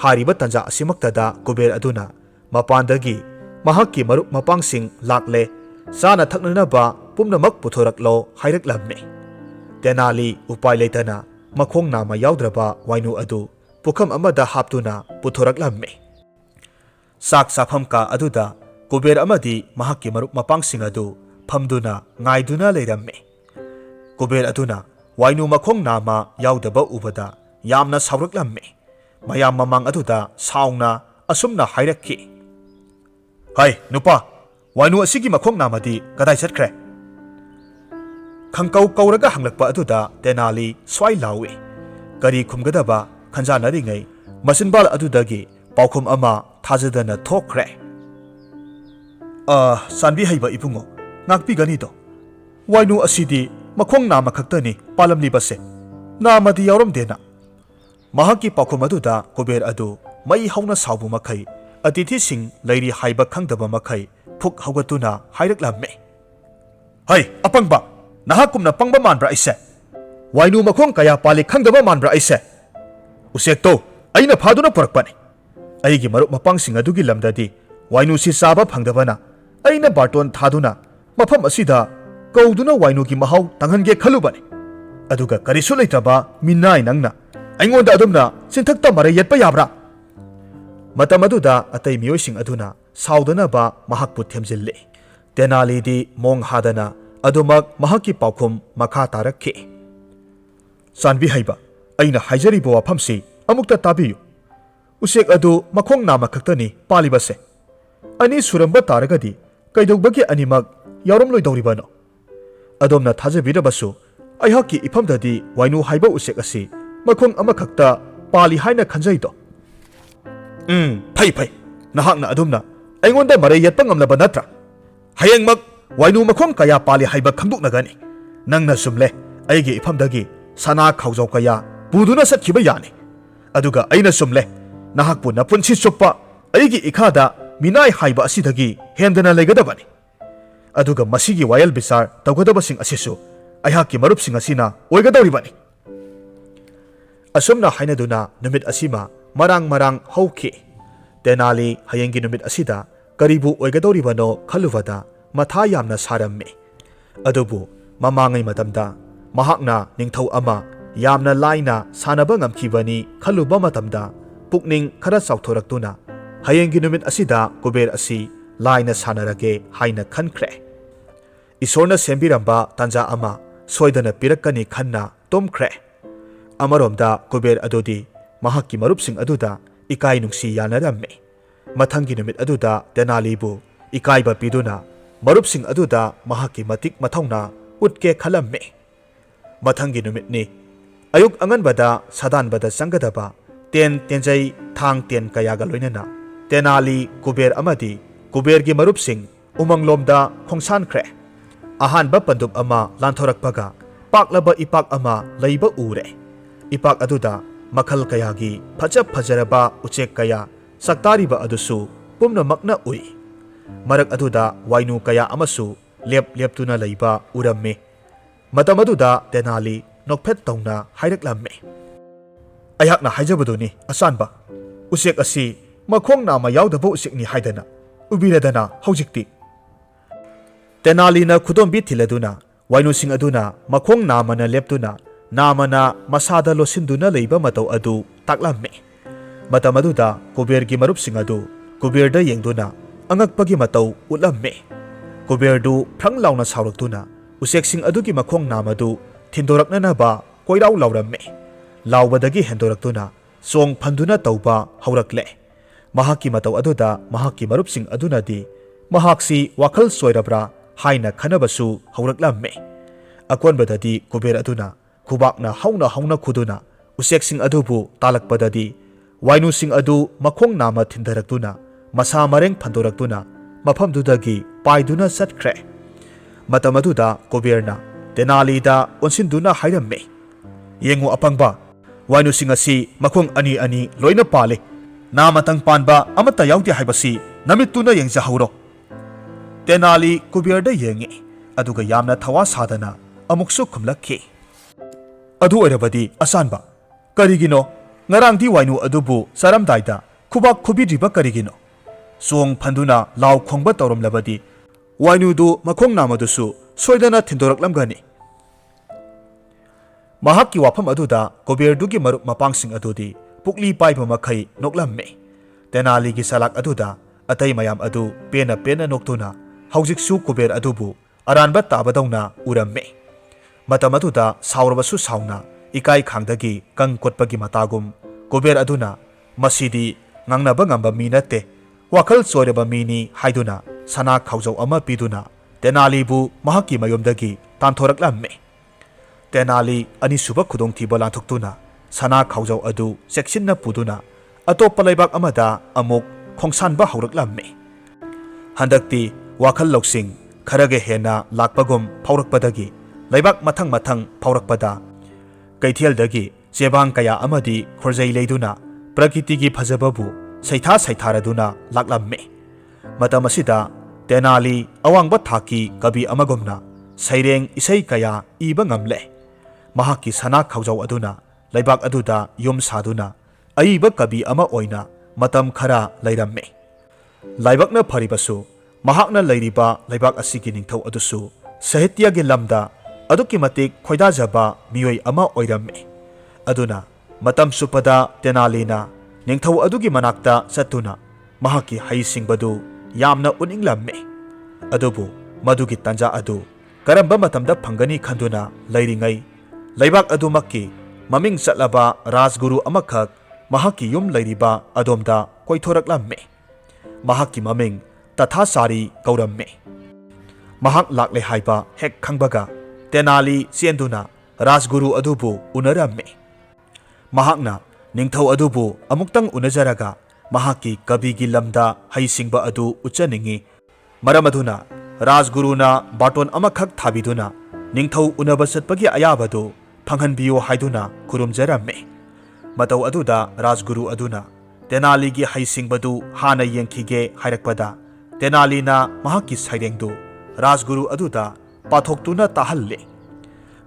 ꯍꯥꯏꯔꯤꯕ ꯇꯟꯖꯥ ꯑꯁꯤꯃꯛꯇꯗ ꯀꯨꯕꯦꯔ ꯑꯗꯨꯅ ꯃꯄꯥꯟꯗꯒꯤ ꯃꯍꯥꯛꯀꯤ ꯃꯔꯨꯞ ꯃꯄꯥꯡꯁꯤꯡ ꯂꯥꯛꯂꯦ, ꯆꯥꯅ ꯊꯛꯅꯅꯕ ꯄꯨꯝꯅꯃꯛ ꯄꯨꯊꯣꯔꯛꯂꯣ ꯍꯥꯏꯔꯛꯂꯝꯃꯤ꯫ ꯇꯦꯅꯥꯂꯤ ꯎꯄꯥꯏ ꯂꯩꯇꯅ ꯃꯈꯣꯡ ꯅꯥꯝꯃ ꯌꯥꯎꯗ꯭ꯔꯕ ꯋꯥꯏꯅꯨ ꯑꯗꯨ ꯄꯨꯈꯝ ꯑꯃꯗ ꯍꯥꯞꯇꯨꯅ ꯄꯨꯊꯣꯔꯛꯂꯝꯃꯤ꯫ ꯆꯥꯛ ꯆꯥꯐꯝ ꯀꯥ ꯑꯗꯨꯗ ꯀꯨꯕꯦꯔ ꯑꯃꯗꯤ ꯃꯍꯥꯛꯀꯤ ꯃꯔꯨꯞ ꯃꯄꯥꯡꯁꯤꯡ ꯑꯗꯨ ꯐꯝꯗꯨꯅ ꯉꯥꯏꯗꯨꯅ ꯂꯩꯔꯝꯃꯤ꯫ ꯀꯨꯕꯦꯔ ꯑꯗꯨꯅ ꯋꯥꯏꯅꯨ ꯃꯈꯣꯡ ꯅꯥꯝꯃ ꯌꯥꯎꯗꯕ ꯎꯕꯗ ꯌꯥꯝꯅ ꯁꯥꯎꯔꯛꯂꯝꯃꯤ꯫ ꯃꯌꯥꯝ ꯃꯃꯥꯡ ꯑꯗꯨꯗ ꯁꯥꯎꯅ ꯑꯁꯨꯝꯅ ꯍꯥꯏꯔꯛꯈꯤ, "ꯍꯩ ꯅꯨꯄꯥ, ꯋꯥꯏꯅꯨ ꯑꯁꯤꯒꯤ ꯃꯈꯣꯡ ꯅꯥꯝꯃꯗꯤ ꯀꯗꯥꯏ ꯆꯠꯈ꯭ꯔꯦ?" ꯈꯪꯀꯧ ꯀꯧꯔꯒ ꯍꯪꯂꯛꯄ ꯑꯗꯨꯗ ꯇꯦꯅꯥꯂꯤ ꯁ꯭ꯋꯥꯏ ꯂꯥꯎꯏ꯫ ꯀꯔꯤ ꯈꯨꯝꯒꯗꯕ ꯈꯟꯖꯥꯟꯅꯔꯤꯉꯩ ꯃꯆꯤꯟꯕꯥꯜ ꯑꯗꯨꯗꯒꯤ ꯄꯥꯎꯈꯨꯝ ꯑꯃ ꯊꯥꯖꯗꯅ ꯊꯣꯛꯈ꯭ꯔꯦ꯫ ꯆꯥꯟꯕꯤꯍꯩꯕ ꯏꯕꯨꯡꯉꯣ, ꯉꯥꯛꯄꯤꯒꯅꯤꯗꯣ, ꯋꯥꯏꯅꯨ ꯑꯁꯤꯗꯤ ꯃꯈꯣꯡ ꯅꯥꯝꯃ ꯈꯛꯇꯅꯤ ꯄꯥꯜꯂꯝꯂꯤꯕꯁꯦ, ꯅꯥꯝꯃꯗꯤ ꯌꯥꯎꯔꯝꯗꯦꯅ꯫ ꯃꯍꯥꯛꯀꯤ ꯄꯥꯎꯈꯨꯝ ꯑꯗꯨꯗ ꯀꯨꯕꯦꯔ ꯑꯗꯨ ꯃꯩ ꯍꯧꯅ ꯁꯥꯎꯕ ꯃꯈꯩ, ꯑꯇꯤꯊꯤꯁꯤꯡ ꯂꯩꯔꯤ ꯍꯥꯏꯕ ꯈꯪꯗꯕ ꯃꯈꯩ ꯐꯨꯛ ꯍꯧꯒꯠꯇꯨꯅ ꯍꯥꯏꯔꯛꯂꯝꯃꯤ, "ꯍꯩ ꯑꯄꯪꯕ, ꯅꯍꯥꯛꯀꯨꯝꯅ ꯄꯪꯕ ꯃꯥꯟꯕ꯭ꯔꯥ ꯑꯩꯁꯦ? ꯋꯥꯏꯅꯨ ꯃꯈꯣꯡ ꯀꯌꯥ ꯄꯥꯜꯂꯤ ꯈꯪꯗꯕ ꯃꯥꯟꯕ꯭ꯔꯥ ꯑꯩꯁꯦ? ꯎꯆꯦꯛꯇꯣ ꯑꯩꯅ ꯐꯥꯗꯨꯅ ꯄꯨꯔꯛꯄꯅꯤ꯫ ꯑꯩꯒꯤ ꯃꯔꯨꯞ ꯃꯄꯥꯡꯁꯤꯡ ꯑꯗꯨꯒꯤ ꯂꯝꯗꯗꯤ ꯋꯥꯏꯅꯨꯁꯤ ꯆꯥꯕ ꯐꯪꯗꯕꯅ ꯑꯩꯅ ꯕꯥꯔꯇꯣꯟ ꯊꯥꯗꯨꯅ ꯃꯐꯝ ꯑꯁꯤꯗ ꯀꯧꯗꯨꯅ ꯋꯥꯏꯅꯨꯒꯤ ꯃꯍꯥꯎ ꯇꯪꯍꯟꯒꯦ ꯈꯜꯂꯨꯕꯅꯤ꯫ ꯑꯗꯨꯒ ꯀꯔꯤꯁꯨ ꯂꯩꯇ꯭ꯔꯕ ꯃꯤꯅꯥꯏ ꯅꯪꯅ ꯑꯩꯉꯣꯟꯗ ꯑꯗꯨꯝꯅ ꯆꯤꯟꯊꯛꯇ ꯃꯔꯩ ꯌꯦꯠꯄ ꯌꯥꯕ꯭ꯔꯥ?" ꯃꯇꯝ ꯑꯗꯨꯗ ꯑꯇꯩ ꯃꯤꯑꯣꯏꯁꯤꯡ ꯑꯗꯨꯅ ꯁꯥꯎꯗꯅꯕ ꯃꯍꯥꯛꯄꯨ ꯊꯦꯝꯖꯤꯜꯂꯤ꯫ ꯇꯦꯅꯥꯂꯤꯗꯤ ꯃꯣꯡ ꯍꯥꯗꯅ ꯑꯗꯨꯃꯛ ꯃꯍꯥꯛꯀꯤ ꯄꯥꯎꯈꯨꯝ ꯃꯈꯥ ꯇꯥꯔꯛꯈꯤ, "ꯆꯥꯟꯕꯤꯍꯩꯕ, ꯑꯩꯅ ꯍꯥꯏꯖꯔꯤꯕ ꯋꯥꯐꯝꯁꯤ ꯑꯃꯨꯛꯇ ꯇꯥꯕꯤꯌꯨ꯫ ꯎꯆꯦꯛ ꯑꯗꯨ ꯃꯈꯣꯡ ꯅꯥꯝꯃ ꯈꯛꯇꯅꯤ ꯄꯥꯜꯂꯤꯕꯁꯦ꯫ ꯑꯅꯤ ꯁꯨꯔꯝꯕ ꯇꯥꯔꯒꯗꯤ ꯀꯩꯗꯧꯕꯒꯤ ꯑꯅꯤꯃꯛ ꯌꯥꯎꯔꯝꯂꯣꯏꯗꯧꯔꯤꯕꯅꯣ? ꯑꯗꯣꯝꯅ ꯊꯥꯖꯕꯤꯔꯕꯁꯨ ꯑꯩꯍꯥꯛꯀꯤ ꯏꯐꯝꯗꯗꯤ ꯋꯥꯏꯅꯨ ꯍꯥꯏꯕ ꯎꯆꯦꯛ ꯑꯁꯤ ꯃꯈꯣꯡ ꯑꯃꯈꯛꯇ ꯄꯥꯜꯂꯤ ꯍꯥꯏꯅ ꯈꯟꯖꯩꯗꯣ꯫ ꯐꯩ ꯐꯩ, ꯅꯍꯥꯛꯅ ꯑꯗꯨꯝꯅ ꯑꯩꯉꯣꯟꯗ ꯃꯔꯩ ꯌꯦꯠꯄ ꯉꯝꯂꯕ ꯅꯠꯇ꯭ꯔꯥ? ꯍꯌꯦꯡꯃꯛ ꯋꯥꯏꯅꯨ ꯃꯈꯣꯡ ꯀꯌꯥ ꯄꯥꯜꯂꯤ ꯍꯥꯏꯕ ꯈꯪꯗꯣꯛꯅꯒꯅꯤ꯫ ꯅꯪꯅ ꯆꯨꯝꯂꯦ, ꯑꯩꯒꯤ ꯏꯐꯝꯗꯒꯤ ꯁꯅꯥ ꯈꯥꯎꯖꯥꯎ ꯀꯌꯥ ꯄꯨꯗꯨꯅ ꯆꯠꯈꯤꯕ ꯌꯥꯅꯤ꯫ ꯑꯗꯨꯒ ꯑꯩꯅ ꯆꯨꯝꯂꯦ, ꯅꯍꯥꯛꯄꯨ ꯅꯄꯨꯟꯁꯤ ꯆꯨꯞꯄ ꯑꯩꯒꯤ ꯏꯈꯥꯗ ꯃꯤꯅꯥꯏ ꯍꯥꯏꯕ ꯑꯁꯤꯗꯒꯤ ꯍꯦꯟꯗꯅ ꯂꯩꯒꯗꯕꯅꯤ꯫ ꯑꯗꯨꯒ ꯃꯁꯤꯒꯤ ꯋꯥꯌꯦꯜ ꯕꯤꯆꯥꯔ ꯇꯧꯒꯗꯕꯁꯤꯡ ꯑꯁꯤꯁꯨ ꯑꯩꯍꯥꯛꯀꯤ ꯃꯔꯨꯞꯁꯤꯡ ꯑꯁꯤꯅ ꯑꯣꯏꯒꯗꯧꯔꯤꯕꯅꯤ꯫ ꯑꯁꯨꯝꯅ ꯍꯥꯏꯅꯗꯨꯅ ꯅꯨꯃꯤꯠ ꯑꯁꯤꯃ ꯃꯔꯥꯡ ꯃꯔꯥꯡ ꯍꯧꯈꯤ꯫ ꯇꯦꯅꯥꯂꯤ ꯍꯌꯦꯡꯒꯤ ꯅꯨꯃꯤꯠ ꯑꯁꯤꯗ ꯀꯔꯤꯕꯨ ꯑꯣꯏꯒꯗꯧꯔꯤꯕꯅꯣ ꯈꯜꯂꯨꯕꯗ ꯃꯊꯥ ꯌꯥꯝꯅ ꯁꯥꯔꯝꯃꯤ꯫ ꯑꯗꯨꯕꯨ ꯃꯃꯥꯡꯉꯩ ꯃꯇꯝꯗ ꯃꯍꯥꯛꯅ ꯅꯤꯡꯊꯧ ꯑꯃ ꯌꯥꯝꯅ ꯂꯥꯏꯅ ꯁꯥꯟꯅꯕ ꯉꯝꯈꯤꯕꯅꯤ ꯈꯜꯂꯨꯕ ꯃꯇꯝꯗ ꯄꯨꯛꯅꯤꯡ ꯈꯔ ꯆꯥꯎꯊꯣꯔꯛꯇꯨꯅ ꯍꯌꯦꯡꯒꯤ ꯅꯨꯃꯤꯠ ꯑꯁꯤꯗ ꯀꯨꯕꯦꯔ ꯑꯁꯤ ꯂꯥꯏꯅ ꯁꯥꯟꯅꯔꯒꯦ ꯍꯥꯏꯅ ꯈꯟꯈ꯭ꯔꯦ꯫ ꯏꯁꯣꯔꯅ ꯁꯦꯝꯕꯤꯔꯝꯕ ꯇꯥꯟꯖꯥ ꯑꯃ ꯁꯣꯏꯗꯅ ꯄꯤꯔꯛꯀꯅꯤ ꯈꯟꯅ ꯇꯨꯝꯈ꯭ꯔꯦ꯫ ꯑꯃꯔꯣꯝꯗ ꯀꯨꯕꯦꯔ ꯑꯗꯨꯗꯤ ꯃꯍꯥꯛꯀꯤ ꯃꯔꯨꯞꯁꯤꯡ ꯑꯗꯨꯗ ꯏꯀꯥꯏ ꯅꯨꯡꯁꯤ ꯌꯥꯅꯔꯝꯃꯤ꯫ ꯃꯊꯪꯒꯤ ꯅꯨꯃꯤꯠ ꯑꯗꯨꯗ ꯇꯦꯅꯥꯂꯤꯕꯨ ꯏꯀꯥꯏꯕ ꯄꯤꯗꯨꯅ ꯃꯔꯨꯞꯁꯤꯡ ꯑꯗꯨꯗ ꯃꯍꯥꯛꯀꯤ ꯃꯇꯤꯛ ꯃꯊꯧꯅꯥ ꯎꯠꯀꯦ ꯈꯜꯂꯝꯃꯤ꯫ ꯃꯊꯪꯒꯤ ꯅꯨꯃꯤꯠꯅꯤ꯫ ꯑꯌꯨꯛ ꯑꯉꯟꯕꯗ ꯁꯥꯗꯥꯟꯕꯗ ꯆꯪꯒꯗꯕ ꯇꯦꯟ ꯇꯦꯟꯖꯩ ꯊꯥꯡ ꯇꯦꯟ ꯀꯌꯥꯒ ꯂꯣꯏꯅꯅ ꯇꯦꯅꯥꯂꯤ, ꯀꯨꯕꯦꯔ ꯑꯃꯗꯤ ꯀꯨꯕꯦꯔꯒꯤ ꯃꯔꯨꯞꯁꯤꯡ ꯎꯃꯪꯂꯣꯝꯗ ꯈꯣꯡꯁꯥꯟꯈ꯭ꯔꯦ꯫ ꯑꯍꯥꯟꯕ ꯄꯟꯗꯨꯞ ꯑꯃ ꯂꯥꯟꯊꯣꯔꯛꯄꯒ ꯄꯥꯛꯂꯕ ꯏꯄꯥꯛ ꯑꯃ ꯂꯩꯕ ꯎꯔꯦ꯫ ꯏꯄꯥꯛ ꯑꯗꯨꯗ ꯃꯈꯜ ꯀꯌꯥꯒꯤ ꯐꯖ ꯐꯖꯔꯕ ꯎꯆꯦꯛ ꯀꯌꯥ ꯆꯥꯛꯇꯥꯔꯤꯕ ꯑꯗꯨꯁꯨ ꯄꯨꯝꯅꯃꯛꯅ ꯎꯏ꯫ ꯃꯔꯛ ꯑꯗꯨꯗ ꯋꯥꯏꯅꯨ ꯀꯌꯥ ꯑꯃꯁꯨ ꯂꯦꯞ ꯂꯦꯞꯇꯨꯅ ꯂꯩꯕ ꯎꯔꯝꯃꯤ꯫ ꯃꯇꯝ ꯑꯗꯨꯗ ꯇꯦꯅꯥꯂꯤ ꯅꯣꯛꯐꯦꯠ ꯇꯧꯅ ꯍꯥꯏꯔꯛꯂꯝꯃꯤ, "ꯑꯩꯍꯥꯛꯅ ꯍꯥꯏꯖꯕꯗꯨꯅꯤ ꯑꯆꯥꯟꯕ, ꯎꯆꯦꯛ ꯑꯁꯤ ꯃꯈꯣꯡ ꯅꯥꯝꯃ ꯌꯥꯎꯗꯕ ꯎꯆꯦꯛꯅꯤ ꯍꯥꯏꯗꯅ ꯎꯕꯤꯔꯗꯅ ꯍꯧꯖꯤꯛꯇꯤ." ꯇꯦꯅꯥꯂꯤꯅ ꯈꯨꯗꯣꯝꯕꯤ ꯊꯤꯜꯂꯗꯨꯅ ꯋꯥꯏꯅꯨꯁꯤꯡ ꯑꯗꯨꯅ ꯃꯈꯣꯡ ꯅꯥꯝꯃꯅ ꯂꯦꯞꯇꯨꯅ ꯅꯥꯝꯃꯅ ꯃꯁꯥꯗ ꯂꯣꯠꯁꯤꯟꯗꯨꯅ ꯂꯩꯕ ꯃꯇꯧ ꯑꯗꯨ ꯇꯥꯛꯂꯝꯃꯤ꯫ ꯃꯇꯝ ꯑꯗꯨꯗ ꯀꯨꯕꯦꯔꯒꯤ ꯃꯔꯨꯞꯁꯤꯡ ꯑꯗꯨ ꯀꯨꯕꯦꯔꯗ ꯌꯦꯡꯗꯨꯅ ꯑꯉꯛꯄꯒꯤ ꯃꯇꯧ ꯎꯠꯂꯝꯃꯤ꯫ ꯀꯨꯕꯦꯔꯗꯨ ꯐ꯭ꯔꯪ ꯂꯥꯎꯅ ꯁꯥꯎꯔꯛꯇꯨꯅ ꯎꯆꯦꯛꯁꯤꯡ ꯑꯗꯨꯒꯤ ꯃꯈꯣꯡ ꯅꯥꯝꯃꯗꯨ ꯊꯤꯟꯗꯣꯔꯛꯅꯅꯕ ꯀꯣꯏꯔꯥꯎ ꯂꯥꯎꯔꯝꯃꯤ꯫ ꯂꯥꯎꯕꯗꯒꯤ ꯍꯦꯟꯗꯣꯔꯛꯇꯨꯅ ꯆꯣꯡ ꯐꯟꯗꯨꯅ ꯇꯧꯕ ꯍꯧꯔꯛꯂꯦ꯫ ꯃꯍꯥꯛꯀꯤ ꯃꯇꯧ ꯑꯗꯨꯗ ꯃꯍꯥꯛꯀꯤ ꯃꯔꯨꯞꯁꯤꯡ ꯑꯗꯨꯅꯗꯤ ꯃꯍꯥꯛꯁꯤ ꯋꯥꯈꯜ ꯆꯣꯏꯔꯕ꯭ꯔꯥ ꯍꯥꯏꯅ ꯈꯟꯅꯕꯁꯨ ꯍꯧꯔꯛꯂꯝꯃꯤ꯫ ꯑꯀꯣꯟꯕꯗꯗꯤ ꯀꯨꯕꯦꯔ ꯑꯗꯨꯅ ꯈꯨꯕꯥꯛꯅ ꯍꯧꯅ ꯍꯧꯅ ꯈꯨꯗꯨꯅ ꯎꯆꯦꯛꯁꯤꯡ ꯑꯗꯨꯕꯨ ꯇꯥꯜꯂꯛꯄꯗꯗꯤ ꯋꯥꯏꯅꯨꯁꯤꯡ ꯑꯗꯨ ꯃꯈꯣꯡ ꯅꯥꯝꯃ ꯊꯤꯟꯊꯔꯛꯇꯨꯅ masa mareng phandoraktuna mafamdudagi paiduna satkhre. Matam aduda Kuberna Tenalida onsinduna hairamme. Yengu apangba wainusing asi makhong ani loina pale. Na matang panba amata yaudi haibasi namituna yengzahuro. Tenali Kuberda yengi aduga yamna thawa sadana amuksu khumlakhi. Adu oirabadi asanba karigino ngarangdi wainu adubu saramdaida khubak khubidriba karigino. Song phanduna law khongba tawramlabadi wainudu makhong namadusu soidana thindoraklamgani. Mahakki wafam aduda Kuberdugi marup mapangsing adudi pukli paiba makhai noklamme. Tenaligi salak aduda atai mayam adu pena noktuna haujiksu Kuber adubu aranba tabadawna uramme. Matam aduda saurabasu sauna ikai khangdagi kang kotpagi matagum Kuber aduna masidi ngangnaba ngamba mi natte wakal soiraba mini haiduna sana khaujau ama piduna Tenalibu mahakki mayomdagi tanthoraklamme. Tenali anisuba khudongthiba lanthoktuna sana khaujau adu sekshinna puduna atoppa laibak amada amuk khongsanba hauraklamme. Handakti wakhal loksing kharage hena lakpagum phaurakpadagi laibak mathang phaurakpada kaithialdagi chebang kaya amadi khorjai leiduna prakritigi phajababu saitharaduna laklamme. Matam asida Tenali awangba thaki kabi amagumna saireng isai kaya iba ngamle. Mahakki sana khaujau aduna laibak aduda yum saduna aiba kabi ama oina matam khara lairamme. Laibakna pharibasu mahakna lairiba laibak asigi ningthau adusu sahityagi lamda aduki matik khoidajaba miyoi ama oiramme. Aduna matam supada Tenalina ningthau adugi manakta satuna mahakki heisingbadu yamna uninglamme. Adubu madugi tanja adu karamba matamda phangani khanduna lairingai laibak adumakki maming satlaba rajguru amakhak mahakki yum lairiba adomda koithoraklamme. Mahakki maming Tathasari kauramme. Mahak lakle haiba hek khangbaga Tenali sienduna rajguru adubu unaramme. Mahakna ningthau adubu amuktang unajaraga mahakki kabigi lamda heisingba adu uchaningi. Maram aduna rajguruna baton amakhak thabiduna ningthau unaba satpagi ayabadu phanghanbiyo haiduna khurumjaramme. Matau aduda rajguru aduna Tenaligi heisingbadu hana yengkhige hairakpada Tenalina mahakki sairengdu rajguru aduda pathoktuna tahalle.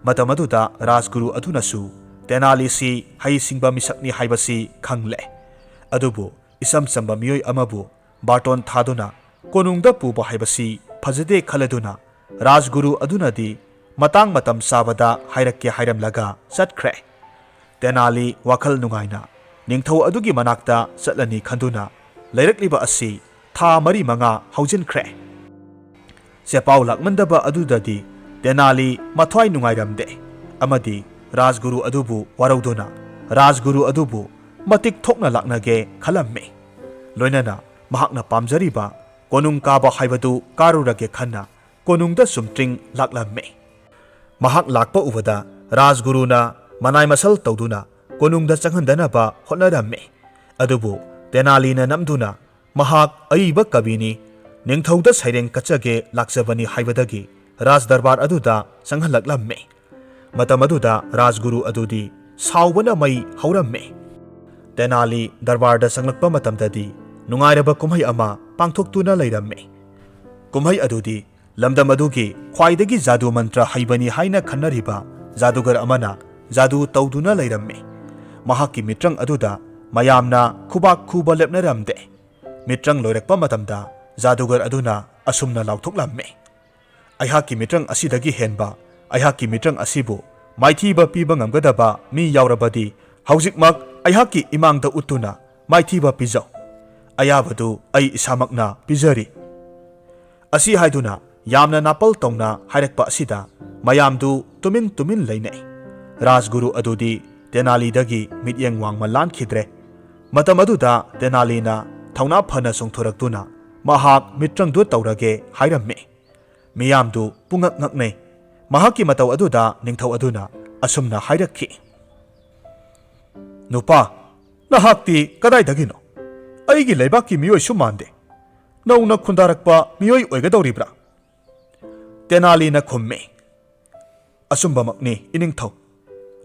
Matam aduda rajguru adunasu Tenalisi heisingba misakni haibasi khangle. Adubu isam samba miyoi amabu baton thaduna konungda puba haibasi phajade khaladuna rajguru adunadi matang matam sabada hairakke hairamlaga satkhre. Tenali wakhal nungaina ningthau adugi manakta satlani khanduna lairakliba asi tha mari manga haujinkhre. Sepau lakmandaba adudadi Tenali mathwai nungairamde amadi rajguru adubu warauduna rajguru adubu matik thokna laknage khalamme. Loinana mahakna pamjariba konung kaba haibadu karurage khanna konungda sumtring laklamme. Mahak lakpa ubada rajguruna manai masal tawduna konungda changhandanaba hotnaramme. Adubu Tenalina namduna mahak aiba kabini ningthauda saireng kachage laksabani haibadagi raj darbar aduda changhanlaklamme. Matam aduda rajguru adudi saubana mai hauramme. Tenali darbarda changlakpa matamdadi nungairaba kumhai ama pangthoktuna lairamme. Kumhai adudi lamdam adugi khwaidagi jadu mantra haibani haina khannariba jadugar amana jadu tawduna lairamme. Mahakki mitrang aduda mayamna khubak khuba lepnaramde. Mitrang loirakpa matamda jadugar aduna asumna lauthoklamme. Aihakki mitrang asidagi henba aihakki mitrang asibu maithiba piba ngamgadaba mi yaurabadi haujikmak aihakki imangda utuna maithiba pijau. Ayabadu ai isamakna pijari. Asi haiduna yamna napal tongna hairakpa asida mayamdu tumin lainai. Rajguru adudi Tenalidagi mityeng wangma lankhidre. Matam aduda Tenalina thauna phana songthoraktuna mahak mitrangdu tawrage hairamme. Miyamdu pungak ngaknei. Mahakki matau aduda ningthau aduna asumna hairakhi. Nupa nahakti kadaidagino aigi leibakki miyoi sumande नौना खुंदारक्पा मियोई ओइगदौरिब्रा तेनालीना खुम्मे असुंबमकनी इनिंगथौ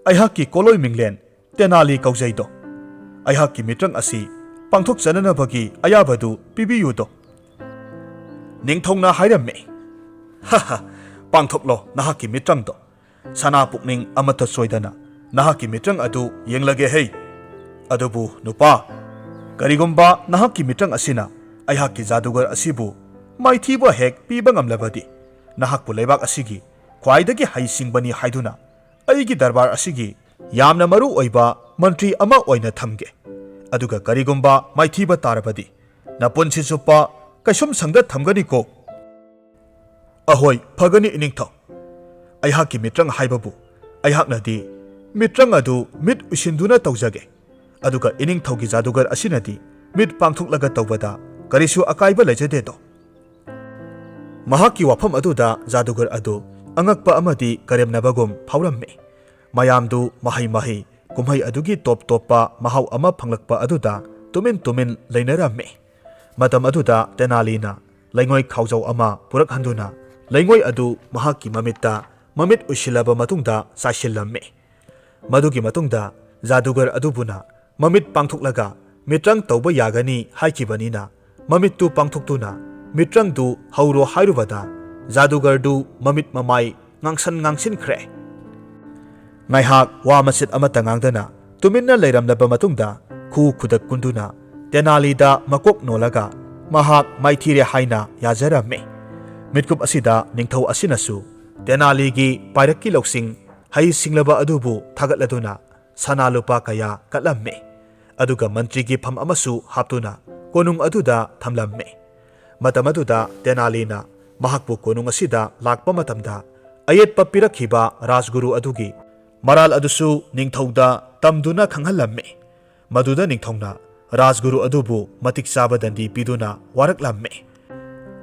अयहाकी कोलोय मिंगलेन तेनाली कौजैदो अयहाकी मित्रंग असि पांथोक चननबगी अयाबदु पिबियुदो निंगथौना हायरम्मे हा पांथोकलो नाहाकी मित्रंगदो सना पुकनिंग अमत सोयदना नाहाकी मित्रंग अदु येंगलगे है अदुबु नुपा करिगुम्बा नाहाकी मित्रंग असिना अयहाकी जादुगर असिबु माइथीबो हेक पीबा ngamlabadi नाहाकपु लेबाक असिगी ख्वाइदगी हाइसिंगबनी हाइदुना अइगी दरबार असिगी यामना मरु ओइबा मंत्री अमा ओइना थमगे अदुगा करिगुम्बा माइथीबा तारबदी नपुंसि चुप्पा कैसुम संगदा थमगनी को अहोय फगनी इनिंगथौ अयहाकी मित्रंग हाइबबु अयहाकनदी मित्रंग अदु मिट उसिंदुना तौजगे अदुगा इनिंगथौगी जादुगर असिनदी मिट पांथुकलगा तौबदा करिसु अकाइबा लेजदेदो महाकी वाफम अदुदा जादुगर अदु अंगकपा अमदी करेमनबगुम फावरम्मे मयामदु महै महै कुमहै अदुगी टॉप टॉपा महाव अमा फंगलकपा अदुदा तुमिन तुमिन लेनरम्मे मतम अदुदा तेनालीना लैंगोय खावजौ अमा पुरक हंदुना लैंगोय अदु महाकी ममित्ता ममित उसिलबा मतुंगदा साइसिलम्मे मदुगी मतुंगदा जादुगर अदुबुना ममित पांथुकलगा मित्रंग तौबा यागनी हाइकिबनीना ममित्तु पांथुकतुना मित्रंगदु हौरो हाइरुबदा जादुगरदु ममित ममाई ngang ngaihak wa masit amata ngangdana tuminna leiramlaba matungda khu khudak kunduna tenali da makok nolaga mahak maithire haina yazarame mitkup asida ningthau asinasu tenali gi pairakki loksing hai singlaba adubu thagatladuna sana lupa kaya katlamme aduga mantri gi pham amasu haptuna konung aduda thamlamme matam aduda tenali na mahakpu konung asida lakpa matamda ayet papirakhiba rajguru adugi maral adusu ningthauda tamduna khanghallamme maduda ningthongna rajguru adubu matik chaba dandi piduna waraklamme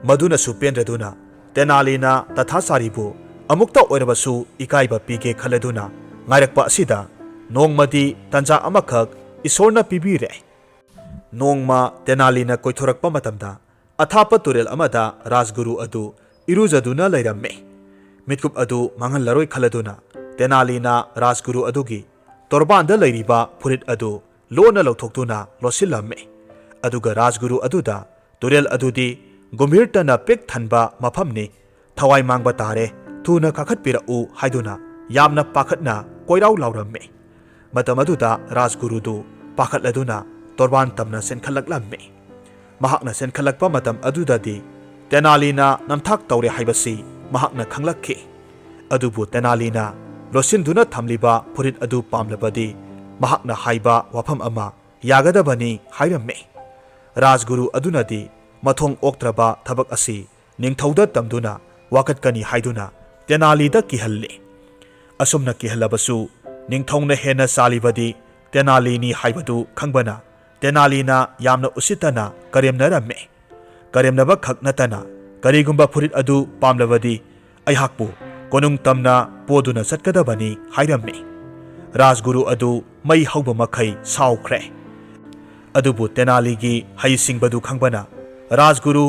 maduna su pendraduna tenalina tathasaribu amukta oirabasu ikaiba pige khaladuna ngairakpa asida nongmadi tanja amakhak isorna pibire nongma tenalina koithorakpa matamda athapa turel amada rajguru adu irujaduna lairamme mitkup adu mangallaroi khaladuna tenalina rajguru adugi torbanda lairiba furit adu lona lauthokduna losilamme aduga rajguru aduda turel adudi gumbhirtana pek thanba mafamni thawai mangba tare thuna kakhatpira u haiduna yamna pakhatna koirau lauramme matam aduda rajguru du pakhatladuna torban tamna senkhallaklamme mahakna senkhalakpa matam adudadi tenalina namthak tawre haibasi mahakna khanglakhi adubu tenalina losinduna thamliba furit adu pamlabadi mahakna haiba wafam ama yagadabani hairamme rajguru adunadi mathong oktraba thabak asi ningthauda tamduna wakatkani haiduna tenalida kihalle asumna kihalabasu ningthongna hena salibadi tenalini haibadu khangbana tenalina yamna usitana karemnaramme karemnaba khaknatana karigumba furit adu pamlabadi aihakpu konung tamna poduna satkadabani hairamme rajguru adu mai hauba makhai saukhre adubu tenaligi haisingbadu khangbana rajguru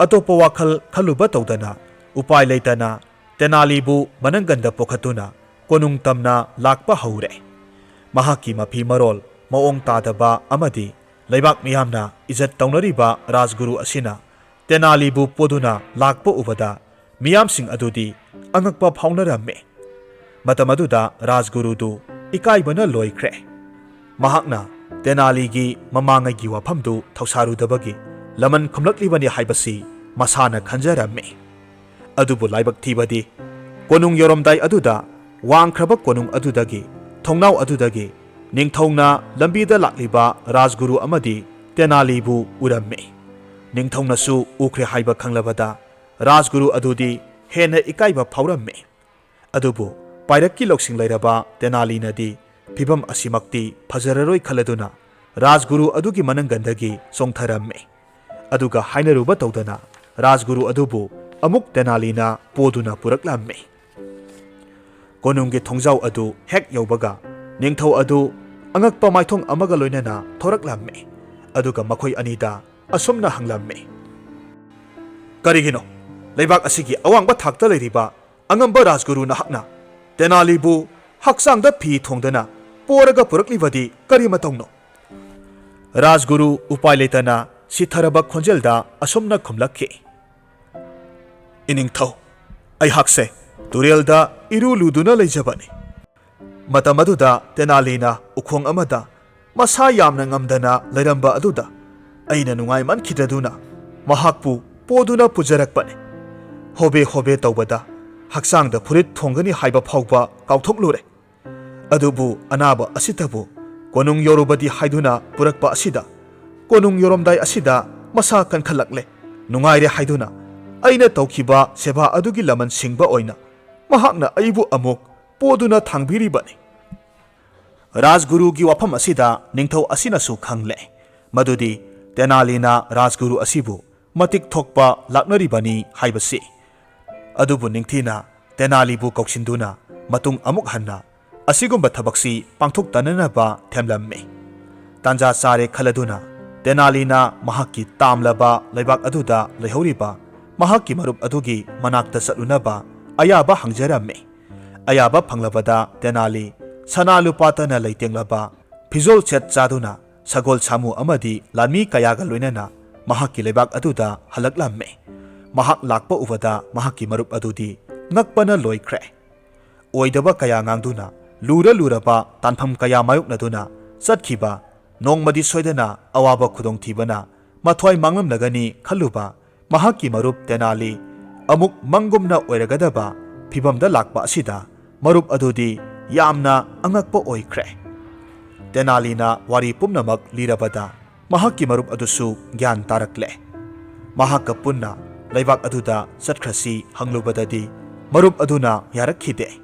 atopa wakhal khaluba tawdana upai leitana tenalibu mananganda pokhatuna konung tamna lakpa haure mahaki mafi marol maong tadaba amadi leibak miyamna izat tawnariba rajguru asina tenalibu poduna lakpa ubada miyam sing adudi angakpa phaunaramme matam aduda rajguru du ikaibana loikre mahakna tenaligi mamangagi wafamdu thausarudabagi laman khumlaklibani haibasi masana khanjaramme adubu laibak thibadi konung yoromdai aduda wangkhraba konung adudagi thongnau adudagi ningthongna lambida lakliba rajguru amadi tenalibu uramme ningthongna su ukre haiba khanglabada rajguru adudi hena ikaiba phawramme adubu pairakki loksing lairaba tenalinadi phibam asimakti phajararoi khaladuna rajguru adugi manangandagi songtharamme aduga hainaruba tawdana rajguru adubu amuk tenalina poduna puraklamme konunggi thongjau adu hek yaubaga ningthau adu angakpa maithong amaga loinana thoraklamme aduga makhoi anida asumna hanglamme Karigino, Leibak Asigi, Awang Batakta Ladiba, Angamba Rajguru Nahakna, Tenalibu, Haksang the P Tongdana, Poraga Purkli Vadi, Karimatongno. Rajguru Upailetana, Sitaraba Konjelda, Asomna Kumlaki. Ining Tau, I Hakse, Turielda, Iru Luduna Lejabani. Matamaduda, Tenalina, Ukong Amada, Masayam Nangamdana, Leramba Aduda, Aina Nungaiman Kitaduna, Mahakpu, Poduna Pujarakbani. Hobe Hobe Taubada, Haksang the Purit Tongani Haiba Pauba, Kautok Lure. Adubu, Anaba Asitabu, Konung Yorubadi Haiduna, Purakpa Asida, Konung Yoromdai Asida, Masakan Kalakle, Nungaire Haiduna, Aina Taukiba, Seba Adugi Laman Singba Oina, Mahakna Aibu Amuk, Poduna Tangbiri Bani. Rajguru gi wafam asida ningthau asina su khangle madudi Tenalina Rajguru asibu matik thokpa laknari bani haibasi adubu ningthina Tenalibu kauchinduna matung amuk hanna asigumba thabaksi pangthok tanana ba themlamme tanja sare khaladuna Tenalina mahakki tamlaba leibak aduda lehoriba mahakki marup adugi manakta salunaba ayaba hangjaramme ayaba phanglabada Tenali Sanalu Patana Laitinglaba, Pizol Chet Chaduna, Sagol Samu Amadi, Lami Kayaga Luinana, Mahaki Lebak Aduda, Halaklamme, Mahak Lakpa Uvada, Mahaki Marup Adudi, Nakpana Loi Kre. Oidaba Kaya Nganduna, Lura Luraba, Tanpam Kaya Mayuk Naduna, Satkiba, Nong Madi Soidana, Awaba Kudong Tibana, Matwai Mangam Nagani, Kaluba, Mahaki Marup Tenali, Amuk Mangumna Oiragadaba, Pibam da Lakpa Asida, Marup Adudi, Yamna angakpo oikre. Tenalina wari pumnamak lirabada, mahaki marup adusu gyan tarakle. Mahaka punna, laibak aduda satkrasi hanglubadadi, marup aduna yarakhide.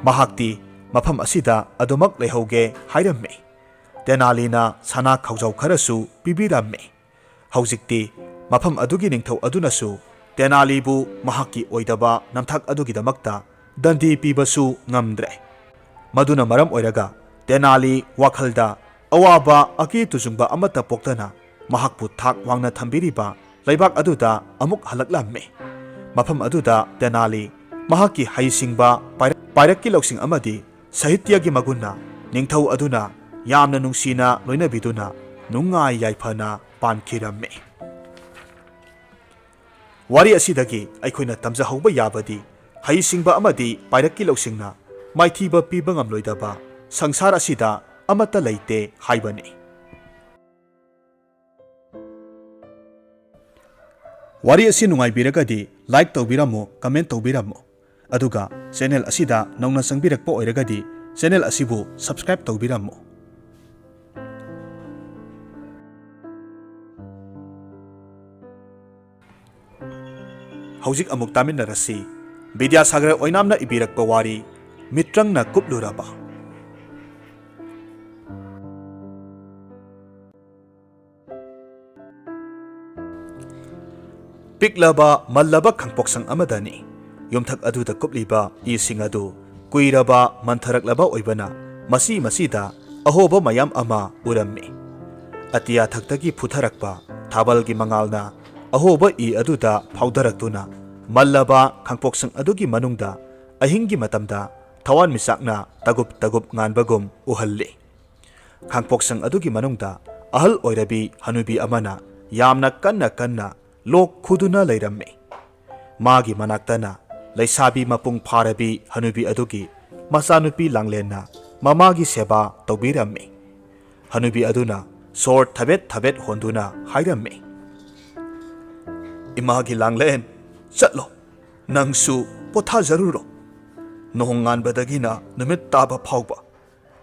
Mahakti, mafam asida adumak lehoge hairamme. Tenalina sana kaujau karasu bibiramme. Hauzikti, mafam adugi ningthau adunasu, Tenalibu mahaki oidaba namthak adugidamakta, dandi pibasu ngamdre. Maduna maram oiraga, Tenali wakhalda, awaba aki tuzungba amata poktana, mahakpu thak wangna thambiriba, laibak aduda amuk halaklamme. Mafam aduda Tenali, mahaki HEISINGBA pairakki loksing amadi, sahityagi magunna, ningthau aduna, yamna nungsina loinabiduna, nungai yaifana pankiramme. Wari asidagi aikoina tamjahauba yabadi, HEISINGBA amadi pairakki loksingna, Maithiba piba ngamloidaba sangsara asida amata leite haibani. Wari asi nungaibiragadi like tawbiramo, comment tawbiramo. Aduga channel asida nauna sangbirakpa oiragadi channel asibu subscribe tawbiramo. Hauzik amuk taminarasi Bidyasagar Oinam na ibirakpa wari Mitrang na kupluraba. Piklaba mallaba khangpoksang amadani. Yumthak aduda kupliba ising adu kuiraba mantharaklaba oibana masi masida ahoba mayam ama urammi. Atiya thaktagi phutharakpa thabalgi mangalna ahoba I aduda phaudarakduna mallaba khangpoksang adugi manungda ahingi matamda Tawan misakna tagup nganbagum uhalli. Khangpoksang adugi manungda ahal oirabi hanubi amana yamna kanna lok khuduna leiramme. Magi manaktana leisabi mapung pharabi hanubi adugi masanupi langlena mamagi seba tawbiramme. Hanubi aduna sor thabet honduna hairamme. Imagi langlen chatlo nangsu potha jaruro. Nohongan badagina numit taba pauba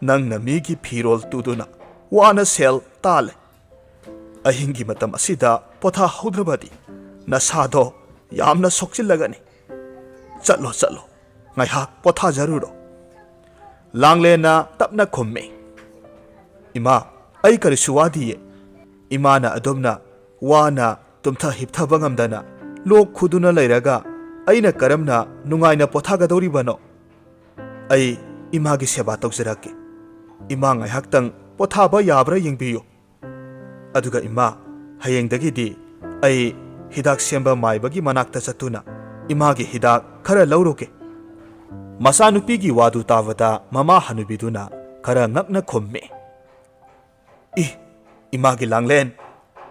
nang namigi pirol tuduna wana sel tale ahingi matam asida potha hudrabadi nasado yamna sokchilagani chatlo ngaihak potha jaruro langlena tapna khomme ima ai karisuwadi imana adomna wana tumtha hiptha bangamdana lok khuduna leiraga aina karamna nungaina potha gadoribano Ai imagi seba tawjarake. Ima ngaihaktang pothaba yabra yengbiyo. Aduga ima hayengdagidi ai hidak semba maibagi manakta chatuna imagi hidak khara lauroke. Masanupigi wadu tavada mama hanubiduna khara ngakna khomme. Imagi Langlen,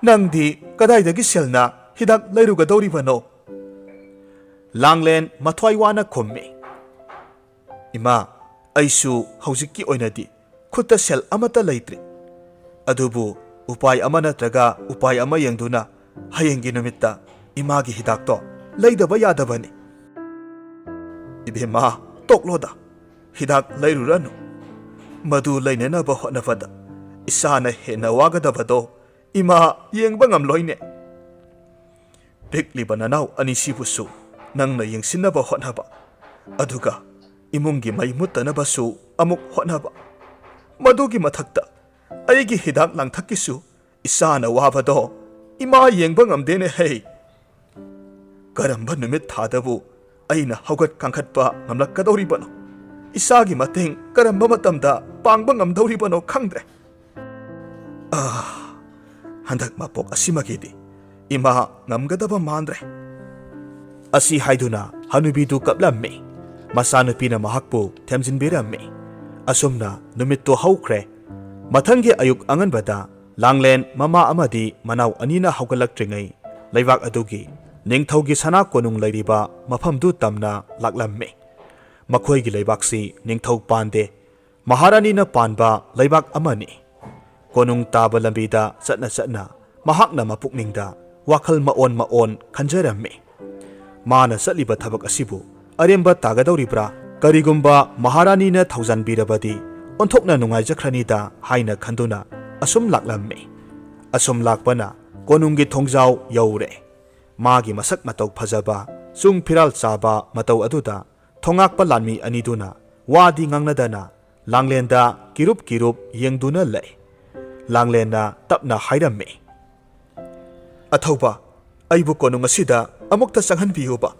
nangdi kadaidagi selna hidak lairugadoribano. Langlen mathwai wana khomme. Ima, aisu haujikki oinadi khutta sel amata leitre. Adubu upai ama natraga upai ama yengduna hayengi numitta imagi hidakto leidaba yadabani. Ibema tokloda hidak lairuranu. Madu lainenaba hotnafada isana hena wagadabado ima yengba ngamloine. Pikliba nanaw anisibusu nangna yengsinaba hotnaba aduga imungi may muttanabasu amuk hotnaba. Madugi mathakta aigi hidak langthakisu isana wabado ima yengba ngamdene hei. Karamba numit thadabu aina haugat kangkhatpa ngamlakkadoribano. Isagi mateng karamba matamda pangba ngamdoribano khangdre. Handak mapok asimagidi ima ngamgadaba mandre. Asi haiduna hanubidu kaplammi. Masanupina mahakpu themjinbirammi. Asumna numitto haukre. Mathangi ayuk anganbada Langlen mama amadi manaw anina haugalaktringay laibak adugi ningthaugi sana konung lairiba mafamdu tamna laklammi. Makhoigi laibaksi ningthau pande Maharani na panba laibak amani. Konung taba lambida satna mahakna mapukningda wakhal maon khanjarammi. Mana satliba thabak asibu aremba tagadoribra karigumba Maharani na thaujanbirabadi onthokna nungaijakranida haina khanduna asum laklammi. Asum lakpana konungi thongjau yaure. Magi masak matau phajaba sung phiral chaba matau aduda thongakpa lanmi aniduna wadi ngangnadana Langlenda kirup yengduna lay. Langlena tapna hairammi. Athauba aibu konung asida amukta sanghanbiyuba.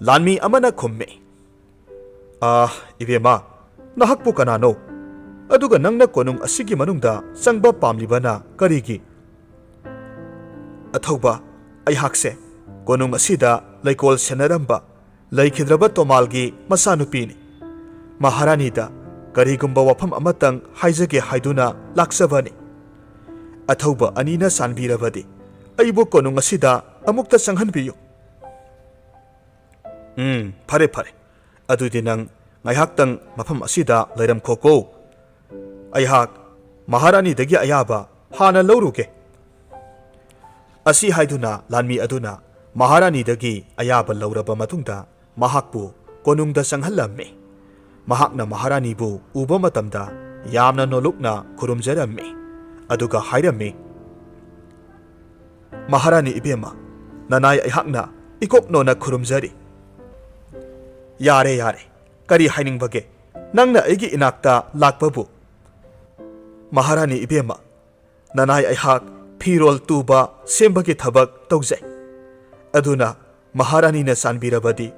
Lanmi amana khomme. Ibema nahakpu kanano aduga nangna konung asigi manungda sangba pamlibana karigi. Athauba aihakse konung asida laikol senaramba laikhidraba tomalgi masanupini. Maharanida karigumba wafam amatang haijage haiduna laksabani. Athauba anina sanbirabadi aibu konung asida amukta sanghanbiyu. Phare adudi nang ngaihaktang mafam asida lairam khoko. Aihak Maharani dagi ayaba hana lauruge. Asi haiduna lanmi aduna Maharani dagi ayaba lauraba matungda mahakpu konungda sanghallammi. Mahakna Maharani bu uba matamda yamna nolukna khurumjarammi. Aduga hairammi. Maharani ibema nanay aihakna ikokno na khurumjari. Yare kari hainingbage nangna aigi inakta lakbabu. Maharani ibema nanay aihak phirol tuba sembagi thabak tawjai. Aduna Maharani na sanbirabadi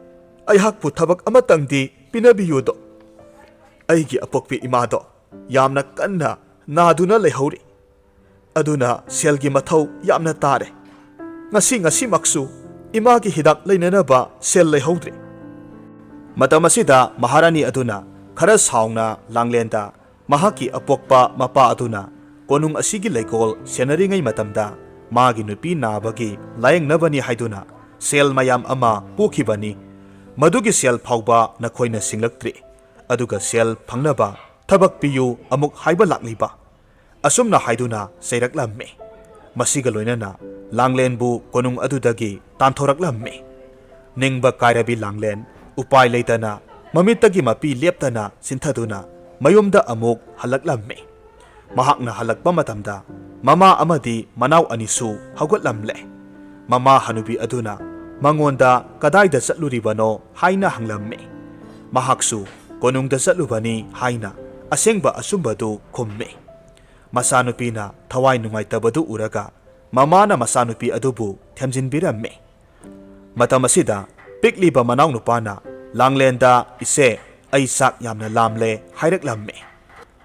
aihakpu thabak amatangdi pinabiyudo. Aigi apokpi imado yamna kanna naduna lehauri. Aduna selgi mathau yamna tare. Ngasi maksu imagi hidak lainanaba sel lehaudri. Matamasida Maharani aduna khara saungna Langlenda mahaki apokpa mapa aduna konung asigi laikol senaringai matamda magi nupi nabagi layengnabani haiduna sel mayam ama pukhibani. Madugi sel phauba nakhoina singlaktri. Aduga sel phangnaba thabak piyu amuk haiba lakliba. Asumna haiduna seiraklammi. Masiga loinana Langlenbu konung adudagi tanthoraklammi. Ningba kairabi Langlen upai leitana mamitagi mapi leptana sinthaduna mayumda amuk halaklammi. Mahakna halakpa matamda mama amadi manaw anisu haugatlamle. Mama hanubi aduna mangonda kadaida satluribano haina hanglammi. Mahaksu konungda satlubani haina asengba asumbadu khummi. Masanupina thawai nungaitabadu uraga mamana masanupi adubu themjinbirammi. Matamasida pikliba manaw nupana Langlenda ise aisak yamna lamle hairaklammi.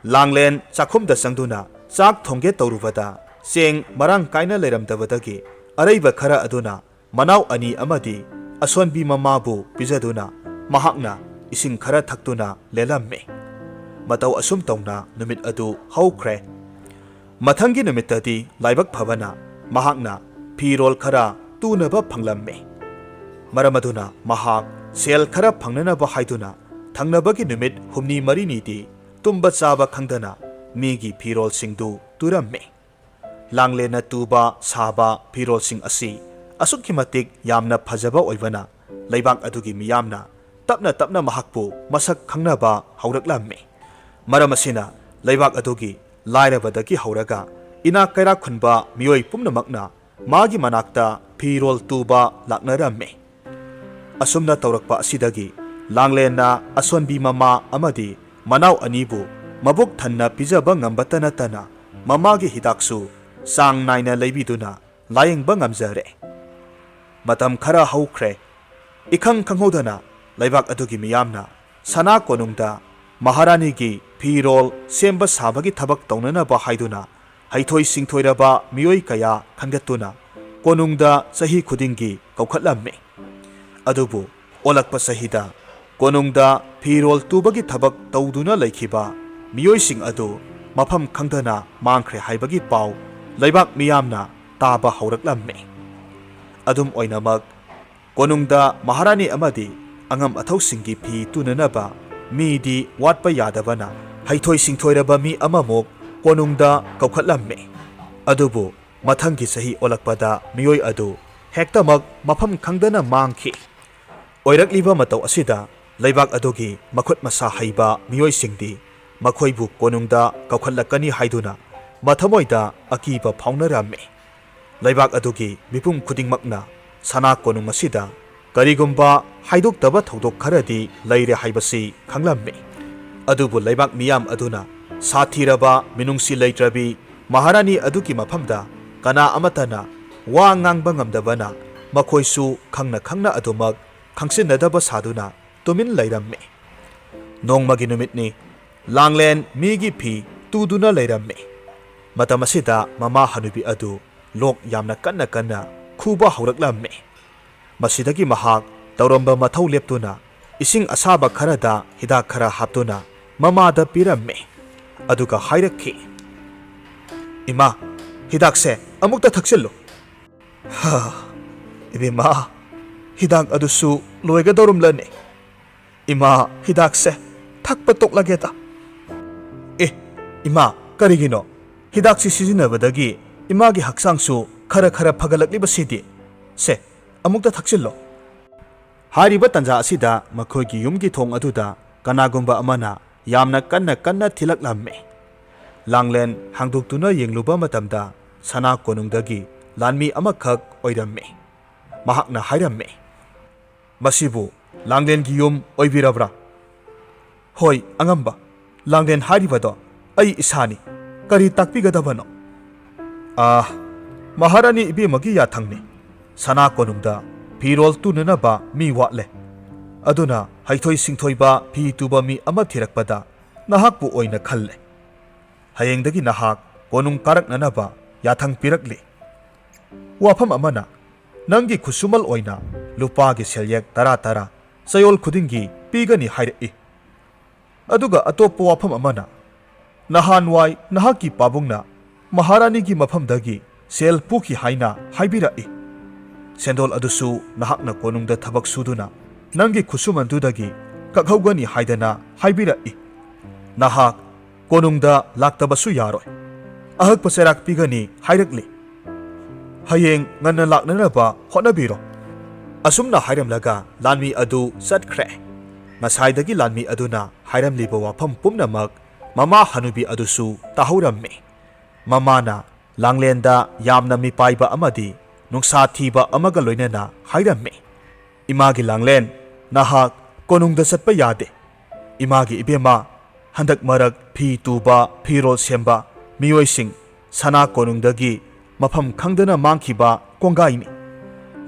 Langlen chakhumda sangduna chak thongge tawrubada seng marang kaina leiramdabadagi ꯑꯔꯩꯕ ꯈꯔ ꯑꯗꯨꯅ ꯃꯅꯥꯎ ꯑꯅꯤ ꯑꯃꯗꯤ ꯑꯁꯣꯟꯕꯤ ꯃꯃꯥꯕꯨ ꯄꯤꯖꯗꯨꯅ ꯃꯍꯥꯛꯅ ꯏꯁꯤꯡ ꯈꯔ ꯊꯛꯇꯨꯅ ꯂꯦꯜꯂꯝꯃꯤ꯫ ꯃꯇꯧ ꯑꯁꯨꯝ ꯇꯧꯅ ꯅꯨꯃꯤꯠ ꯑꯗꯨ ꯍꯧꯈ꯭ꯔꯦ꯫ ꯃꯊꯪꯒꯤ ꯅꯨꯃꯤꯠꯇꯗꯤ ꯂꯥꯏꯕꯛ ꯐꯕꯅ ꯃꯍꯥꯛꯅ ꯐꯤꯔꯣꯜ ꯈꯔ ꯇꯨꯅꯕ ꯐꯪꯂꯝꯃꯤ꯫ ꯃꯔꯝ ꯑꯗꯨꯅ ꯃꯍꯥꯛ ꯁꯦꯜ ꯈꯔ ꯐꯪꯅꯅꯕ ꯍꯥꯏꯗꯨꯅ ꯊꯪꯅꯕꯒꯤ ꯅꯨꯃꯤꯠ ꯍꯨꯝꯅꯤ ꯃꯔꯤꯅꯤꯗꯤ ꯇꯨꯝꯕ ꯆꯥꯕ ꯈꯪꯗꯅ ꯃꯤꯒꯤ ꯐꯤꯔꯣꯜꯁꯤꯡꯗꯨ ꯇꯨꯔꯝꯃꯤ꯫ ꯂꯥꯡꯂꯦꯟꯅ ꯇꯨꯕ ꯁꯥꯕ ꯐꯤꯔꯣꯜꯁꯤꯡ ꯑꯁꯤ ꯑꯁꯨꯛꯀꯤ ꯃꯇꯤꯛ ꯌꯥꯝꯅ ꯐꯖꯕ ꯑꯣꯏꯕꯅ ꯂꯩꯕꯥꯛ ꯑꯗꯨꯒꯤ ꯃꯤꯌꯥꯝꯅ ꯇꯞꯅ ꯇꯞꯅ ꯃꯍꯥꯛꯄꯨ ꯃꯁꯛ ꯈꯪꯅꯕ ꯍꯧꯔꯛꯂꯝꯃꯤ꯫ ꯃꯔꯝ ꯑꯁꯤꯅ ꯂꯩꯕꯥꯛ ꯑꯗꯨꯒꯤ ꯂꯥꯏꯔꯕꯗꯒꯤ ꯍꯧꯔꯒ ꯏꯅꯥꯛ ꯀꯩꯔꯥꯛ ꯈꯨꯟꯕ ꯃꯤꯑꯣꯏ ꯄꯨꯝꯅꯃꯛꯅ ꯃꯥꯒꯤ ꯃꯅꯥꯛꯇ ꯐꯤꯔꯣꯜ ꯇꯨꯕ ꯂꯥꯛꯅꯔꯝꯃꯤ꯫ ꯑꯁꯨꯝꯅ ꯇꯧꯔꯛꯄ ꯑꯁꯤꯗꯒꯤ ꯂꯥꯡꯂꯦꯟꯅ ꯑꯁꯣꯟꯕꯤ ꯃꯃꯥ ꯑꯃꯗꯤ ꯃꯅꯥꯎ ꯑꯅꯤꯕꯨ ꯃꯕꯨꯛ ꯊꯟꯅ ꯄꯤꯖꯕ ꯉꯝꯕꯇ ꯅꯠꯇꯅ ꯃꯃꯥꯒꯤ ꯍꯤꯗꯥꯛꯁꯨ ꯆꯥꯡ ꯅꯥꯏꯅ ꯂꯩꯕꯤꯗꯨꯅ ꯂꯥꯌꯦꯡꯕ ꯉꯝꯖꯔꯦ꯫ ꯃꯇꯝ ꯈꯔ ꯍꯧꯈ꯭ꯔꯦ꯫ ꯏꯈꯪ ꯈꯪꯍꯧꯗꯅ ꯂꯩꯕꯥꯛ ꯑꯗꯨꯒꯤ ꯃꯤꯌꯥꯝꯅ ꯁꯅꯥ ꯀꯣꯅꯨꯡꯗ ꯃꯍꯥꯔꯥꯅꯤꯒꯤ ꯐꯤꯔꯣꯜ ꯁꯦꯝꯕ ꯁꯥꯕꯒꯤ ꯊꯕꯛ ꯇꯧꯅꯅꯕ ꯍꯥꯏꯗꯨꯅ ꯍꯩꯊꯣꯏ ꯁꯤꯡꯊꯣꯏꯔꯕ ꯃꯤꯑꯣꯏ ꯀꯌꯥ ꯈꯟꯒꯠꯇꯨꯅ ꯀꯣꯅꯨꯡꯗ ꯆꯍꯤ ꯈꯨꯗꯤꯡꯒꯤ ꯀꯧꯈꯠꯂꯝꯃꯤ꯫ ꯑꯗꯨꯕꯨ ꯑꯣꯜꯂꯛꯄ ꯆꯍꯤꯗ ꯀꯣꯅꯨꯡꯗ ꯐꯤꯔꯣꯜ ꯇꯨꯕꯒꯤ ꯊꯕꯛ ꯇꯧꯗꯨꯅ ꯂꯩꯈꯤꯕ ꯃꯤꯑꯣꯏꯁꯤꯡ ꯑꯗꯨ ꯃꯐꯝ ꯈꯪꯗꯅ ꯃꯥꯡꯈ꯭ꯔꯦ ꯍꯥꯏꯕꯒꯤ ꯄꯥꯎ ꯂꯩꯕꯥꯛ ꯃꯤꯌꯥꯝꯅ ꯇꯥꯕ ꯍꯧꯔꯛꯂꯝꯃꯤ꯫ ꯑꯗꯨꯝ ꯑꯣꯏꯅꯃꯛ ꯀꯣꯅꯨꯡꯗ ꯃꯍꯥꯔꯥꯅꯤ ꯑꯃꯗꯤ ꯑꯉꯝ ꯑꯊꯧꯁꯤꯡꯒꯤ ꯐꯤ ꯇꯨꯅꯅꯕ ꯃꯤꯗꯤ ꯋꯥꯠꯄ ꯌꯥꯗꯕꯅ ꯍꯩꯊꯣꯏ ꯁꯤꯡꯊꯣꯏꯔꯕ ꯃꯤ ꯑꯃꯃꯨꯛ ꯀꯣꯅꯨꯡꯗ ꯀꯧꯈꯠꯂꯝꯃꯤ꯫ ꯑꯗꯨꯕꯨ ꯃꯊꯪꯒꯤ ꯆꯍꯤ ꯑꯣꯜꯂꯛꯄꯗ ꯃꯤꯑꯣꯏ ꯑꯗꯨ ꯍꯦꯛꯇꯃꯛ ꯃꯐꯝ ꯈꯪꯗꯅ ꯃꯥꯡꯈꯤ꯫ ꯑꯣꯏꯔꯛꯂꯤꯕ ꯃꯇꯧ ꯑꯁꯤꯗ ꯂꯩꯕꯥꯛ ꯑꯗꯨꯒꯤ ꯃꯈꯨꯠ ꯃꯁꯥ ꯍꯩꯕ ꯃꯤꯑꯣꯏꯁꯤꯡꯗꯤ ꯃꯈꯣꯏꯕꯨ ꯀꯣꯅꯨꯡꯗ ꯀꯧꯈꯠꯂꯛꯀꯅꯤ ꯍꯥꯏꯗꯨꯅ ꯃꯊꯃꯣꯏꯗ ꯑꯀꯤꯕ ꯐꯥꯎꯅꯔꯝꯃꯤ꯫ ꯂꯩꯕꯥꯛ ꯑꯗꯨꯒꯤ ꯃꯤꯄꯨꯝ ꯈꯨꯗꯤꯡꯃꯛꯅ ꯁꯅꯥ ꯀꯣꯅꯨꯡ ꯑꯁꯤꯗ ꯀꯔꯤꯒꯨꯝꯕ ꯍꯥꯏꯗꯣꯛꯇꯕ ꯊꯧꯗꯣꯛ ꯈꯔꯗꯤ ꯂꯩꯔꯦ ꯍꯥꯏꯕꯁꯤ ꯈꯪꯂꯝꯃꯤ꯫ ꯑꯗꯨꯕꯨ ꯂꯩꯕꯥꯛ ꯃꯤꯌꯥꯝ ꯑꯗꯨꯅ ꯁꯥꯊꯤꯔꯕ ꯃꯤꯅꯨꯡꯁꯤ ꯂꯩꯇ꯭ꯔꯕꯤ ꯃꯍꯥꯔꯥꯅꯤ ꯑꯗꯨꯒꯤ ꯃꯐꯝꯗ ꯀꯅꯥ ꯑꯃꯠꯇꯅ ꯋꯥ ꯉꯥꯡꯕ ꯉꯝꯗꯕꯅ ꯃꯈꯣꯏꯁꯨ ꯈꯪꯅ ꯈꯪꯅ ꯑꯗꯨꯃꯛ ꯈꯪꯁꯤꯟꯅꯗꯕ ꯁꯥꯗꯨꯅ ꯇꯨꯃꯤꯟ ꯂꯩꯔꯝꯃꯤ꯫ ꯅꯣꯡꯃꯒꯤ ꯅꯨꯃꯤꯠꯅꯤ꯫ ꯂꯥꯡꯂꯦꯟ ꯃꯤꯒꯤ ꯐꯤ ꯇꯨꯗꯨꯅ ꯂꯩꯔꯝꯃꯤ꯫ ꯃꯇꯝ ꯑꯁꯤꯗ ꯃꯃꯥ ꯍꯅꯨꯕꯤ ꯑꯗꯨ ꯂꯣꯛ ꯌꯥꯝꯅ ꯀꯟꯅ ꯀꯟꯅ ꯈꯨꯕ ꯍꯧꯔꯛꯂꯝꯃꯤ꯫ ꯃꯁꯤꯗꯒꯤ ꯃꯍꯥꯛ ꯇꯧꯔꯝꯕ ꯃꯊꯧ ꯂꯦꯞꯇꯨꯅ ꯏꯁꯤꯡ ꯑꯁꯥꯕ ꯈꯔꯗ ꯍꯤꯗꯥꯛ ꯈꯔ ꯍꯥꯞꯇꯨꯅ ꯃꯃꯥꯗ ꯄꯤꯔꯝꯃꯤ꯫ ꯑꯗꯨꯒ ꯍꯥꯏꯔꯛꯈꯤ, "ꯏꯃꯥ, ꯍꯤꯗꯥꯛꯁꯦ ꯑꯃꯨꯛꯇ ꯊꯛꯆꯤꯜꯂꯨ." "ꯏꯕꯦꯝꯃ, ꯍꯤꯗꯥꯛ ꯑꯗꯨꯁꯨ ꯂꯣꯏꯒꯗꯧꯔꯝꯂꯅꯤ꯫ ꯏꯃꯥ, ꯍꯤꯗꯥꯛꯁꯦ ꯊꯛꯄ ꯇꯣꯛꯂꯒꯦꯗ." "ꯑꯦ ꯏꯃꯥ, ꯀꯔꯤꯒꯤꯅꯣ? ꯍꯤꯗꯥꯛꯁꯤ ꯁꯤꯖꯤꯟꯅꯕꯗꯒꯤ ꯏꯃꯥꯒꯤ ꯍꯛꯆꯥꯡꯁꯨ ꯈꯔ ꯈꯔ ꯐꯒꯠꯂꯛꯂꯤꯕꯁꯤꯗꯤ. ꯁꯦ, ꯑꯃꯨꯛꯇ ꯊꯛꯆꯤꯜꯂꯣ." ꯍꯥꯏꯔꯤꯕ ꯇꯟꯖꯥ ꯑꯁꯤꯗ ꯃꯈꯣꯏꯒꯤ ꯌꯨꯝꯒꯤ ꯊꯣꯡ ꯑꯗꯨꯗ ꯀꯅꯥꯒꯨꯝꯕ ꯑꯃꯅ ꯌꯥꯝꯅ ꯀꯟꯅ ꯀꯟꯅ ꯊꯤꯜꯂꯛꯂꯝꯃꯤ꯫ ꯂꯥꯡꯂꯦꯟ ꯍꯥꯡꯗꯣꯛꯇꯨꯅ ꯌꯦꯡꯂꯨꯕ ꯃꯇꯝꯗ ꯁꯅꯥ ꯀꯣꯅꯨꯡꯗꯒꯤ ꯂꯥꯟꯃꯤ ꯑꯃꯈꯛ ꯑꯣꯏꯔꯝꯃꯤ꯫ ꯃꯍꯥꯛꯅ ꯍꯥꯏꯔꯝꯃꯤ, "ꯃꯁꯤꯕꯨ ꯂꯥꯡꯂꯦꯟꯒꯤ ꯌꯨꯝ ꯑꯣꯏꯕꯤꯔꯕ꯭ꯔꯥ?" "ꯍꯣꯏ ꯑꯉꯝꯕ, ꯂꯥꯡꯂꯦꯟ ꯍꯥꯏꯔꯤꯕꯗꯣ ꯑꯩ ꯏꯁꯥꯅꯤ꯫ ꯀꯔꯤ ꯇꯥꯛꯄꯤꯒꯗꯕꯅꯣ?" "ꯃꯍꯥꯔꯥꯅꯤ ꯏꯕꯦꯝꯃꯒꯤ ꯌꯥꯊꯪꯅꯤ꯫ ꯁꯅꯥ ꯀꯣꯅꯨꯡꯗ ꯐꯤꯔꯣꯜ ꯇꯨꯅꯅꯕ ꯃꯤ ꯋꯥꯠꯂꯦ꯫ ꯑꯗꯨꯅ ꯍꯩꯊꯣꯏ ꯁꯤꯡꯊꯣꯏꯕ ꯐꯤ ꯇꯨꯕ ꯃꯤ ꯑꯃ ꯊꯤꯔꯛꯄꯗ ꯅꯍꯥꯛꯄꯨ ꯑꯣꯏꯅ ꯈꯜꯂꯦ꯫ ꯍꯌꯦꯡꯗꯒꯤ ꯅꯍꯥꯛ ꯀꯣꯅꯨꯡ ꯀꯥꯔꯛꯅꯅꯕ ꯌꯥꯊꯪ ꯄꯤꯔꯛꯂꯤ꯫ ꯋꯥꯐꯝ ꯑꯃꯅ ꯅꯪꯒꯤ ꯈꯨꯠꯁꯨꯃꯜ ꯑꯣꯏꯅ ꯂꯨꯄꯥꯒꯤ ꯁꯦꯜꯌꯦꯛ 10 ꯆꯌꯣꯜ ꯈꯨꯗꯤꯡꯒꯤ ꯄꯤꯒꯅꯤ ꯍꯥꯏꯔꯛꯏ꯫ ꯑꯗꯨꯒ ꯑꯇꯣꯞꯄ ꯋꯥꯐꯝ ꯑꯃꯅ ꯅꯍꯥꯟꯋꯥꯏ ꯅꯍꯥꯛꯀꯤ ꯄꯥꯕꯨꯡꯅ ꯃꯍꯥꯔꯥꯅꯤꯒꯤ ꯃꯐꯝꯗꯒꯤ ꯁꯦꯜ ꯄꯨꯈꯤ ꯍꯥꯏꯅ ꯍꯥꯏꯕꯤꯔꯛꯏ꯫ ꯁꯦꯟꯗꯣꯜ ꯑꯗꯨꯁꯨ ꯅꯍꯥꯛꯅ ꯀꯣꯅꯨꯡꯗ ꯊꯕꯛ ꯁꯨꯗꯨꯅ ꯅꯪꯒꯤ ꯈꯨꯠꯁꯨꯃꯟꯗꯨꯗꯒꯤ ꯀꯛꯍꯧꯒꯅꯤ ꯍꯥꯏꯗꯅ ꯍꯥꯏꯕꯤꯔꯛꯏ꯫ ꯅꯍꯥꯛ ꯀꯣꯅꯨꯡꯗ ꯂꯥꯛꯇꯕꯁꯨ ꯌꯥꯔꯣꯏ꯫ ꯑꯍꯛꯄ ꯆꯩꯔꯥꯛ ꯄꯤꯒꯅꯤ ꯍꯥꯏꯔꯛꯂꯤ꯫ ꯍꯌꯦꯡ ꯉꯟꯅ ꯂꯥꯛꯅꯅꯕ ꯍꯣꯠꯅꯕꯤꯔꯣ." ꯑꯁꯨꯝꯅ ꯍꯥꯏꯔꯝꯂꯒ ꯂꯥꯟꯃꯤ ꯑꯗꯨ ꯆꯠꯈ꯭ꯔꯦ꯫ ꯉꯁꯥꯏꯗꯒꯤ ꯂꯥꯟꯃꯤ ꯑꯗꯨꯅ ꯍꯥꯏꯔꯝꯂꯤꯕ ꯋꯥꯐꯝ ꯄꯨꯝꯅꯃꯛ ꯃꯃꯥ ꯍꯅꯨꯕꯤ ꯑꯗꯨꯁꯨ ꯇꯥꯍꯧꯔꯝꯃꯤ꯫ ꯃꯃꯥꯅ ꯂꯥꯡꯂꯦꯟꯗ ꯌꯥꯝꯅ ꯃꯤꯄꯥꯏꯕ ꯑꯃꯗꯤ ꯅꯨꯡꯁꯥ ꯊꯤꯕ ꯑꯃꯒ ꯂꯣꯏꯅꯅ ꯍꯥꯏꯔꯝꯃꯤ, "ꯏꯃꯥꯒꯤ ꯂꯥꯡꯂꯦꯟ, ꯅꯍꯥꯛ ꯀꯣꯅꯨꯡꯗ ꯆꯠꯄ ꯌꯥꯗꯦ꯫ ꯏꯃꯥꯒꯤ ꯏꯕꯦꯝꯃ, ꯍꯟꯗꯛ ꯃꯔꯛ ꯐꯤ ꯇꯨꯕ, ꯐꯤꯔꯣꯜ ꯁꯦꯝꯕ ꯃꯤꯑꯣꯏꯁꯤꯡ ꯁꯅꯥ ꯀꯣꯅꯨꯡꯗꯒꯤ ꯃꯐꯝ ꯈꯪꯗꯅ ꯃꯥꯡꯈꯤꯕ ꯀꯣꯡꯒꯥꯏꯅꯤ꯫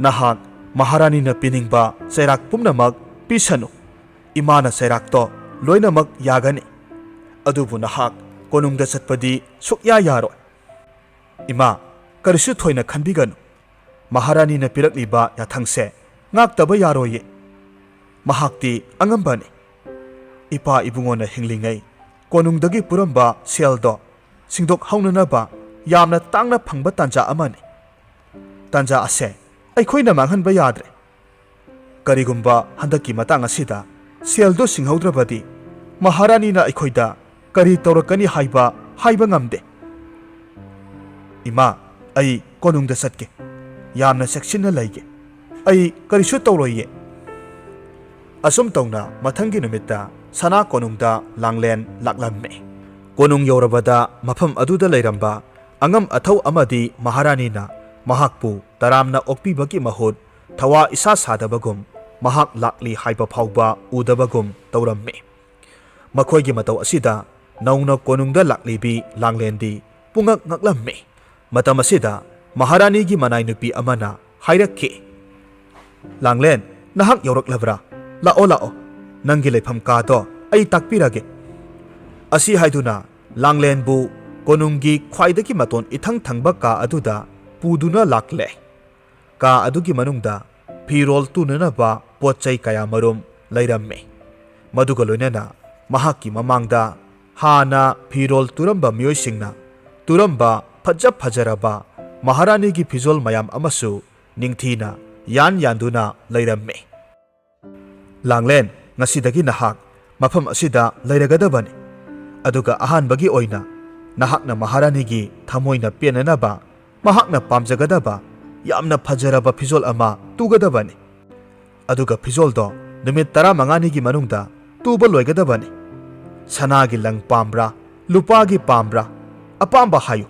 ꯅꯍꯥꯛ ꯃꯍꯥꯔꯥꯅꯤꯅ ꯄꯤꯅꯤꯡꯕ ꯆꯩꯔꯥꯛ ꯄꯨꯝꯅꯃꯛ ꯄꯤꯁꯅꯨ꯫ ꯏꯃꯥꯅ ꯆꯩꯔꯥꯛꯇꯣ ꯂꯣꯏꯅꯃꯛ ꯌꯥꯒꯅꯤ꯫ ꯑꯗꯨꯕꯨ ꯅꯍꯥꯛ ꯀꯣꯅꯨꯡꯗ ꯆꯠꯄꯗꯤ ꯁꯨꯛꯌꯥ ꯌꯥꯔꯣꯏ꯫ ꯏꯃꯥ, ꯀꯔꯤꯁꯨ ꯊꯣꯏꯅ ꯈꯟꯕꯤꯒꯅꯨ꯫ Maharani na pirakliba yathangse ngaktaba yaroye. Mahakti angambani. Ipa ibungona hinglingai konungdagi puramba seldo singdok haunanaba yamna tangna phangba tanja amani. Tanja ase aikhoina manghanba yadre. Karigumba handaki matang asida seldo singhaudrabadi Maharani na aikhoida kari taurakani haiba ngamde. Ima ai konungda satke yamna sekshinna laige ai karisu tauroye. Asum tauna mathangi numita sana konungda langlen laklamme. Konung yorabada mafam aduda lairamba angam athau amadi Maharani na mahakpu taramna okpibagi mahut thawa isa sadabagum mahak lakli haiba phauba udabagum tauramme. Makhoigi matau asida nauna konungda laklibi langlendi pungak ngaklamme. Matam asida Maharani gi manai nupi amana hairakki. Langlen nahak yoraklabra lao nangi lepham ka to ai takpirage. Asi haiduna langlen bu konunggi khwaidagi maton ithang thangba ka aduda puduna lakle. Ka adugi manungda phirol tunana ba pochai kaya marum lairamme. Maduga loinana mahakki mamangda hana phirol turamba mioisingna turamba fajaraba Maharani gi phizol mayam amasu ningthina yanduna lairamme. Langlen ngasidagi nahak mafam asida lairagadabani. Aduga ahanbagi oina nahakna Maharani gi thamoina penanaba mahakna pamjagadaba yamna fajaraba phizol ama tugadabani. Aduga phizoldo numit 15 gi manungda tuba loigadabani. Sanagi lang pambra lupagi pambra apamba hayu.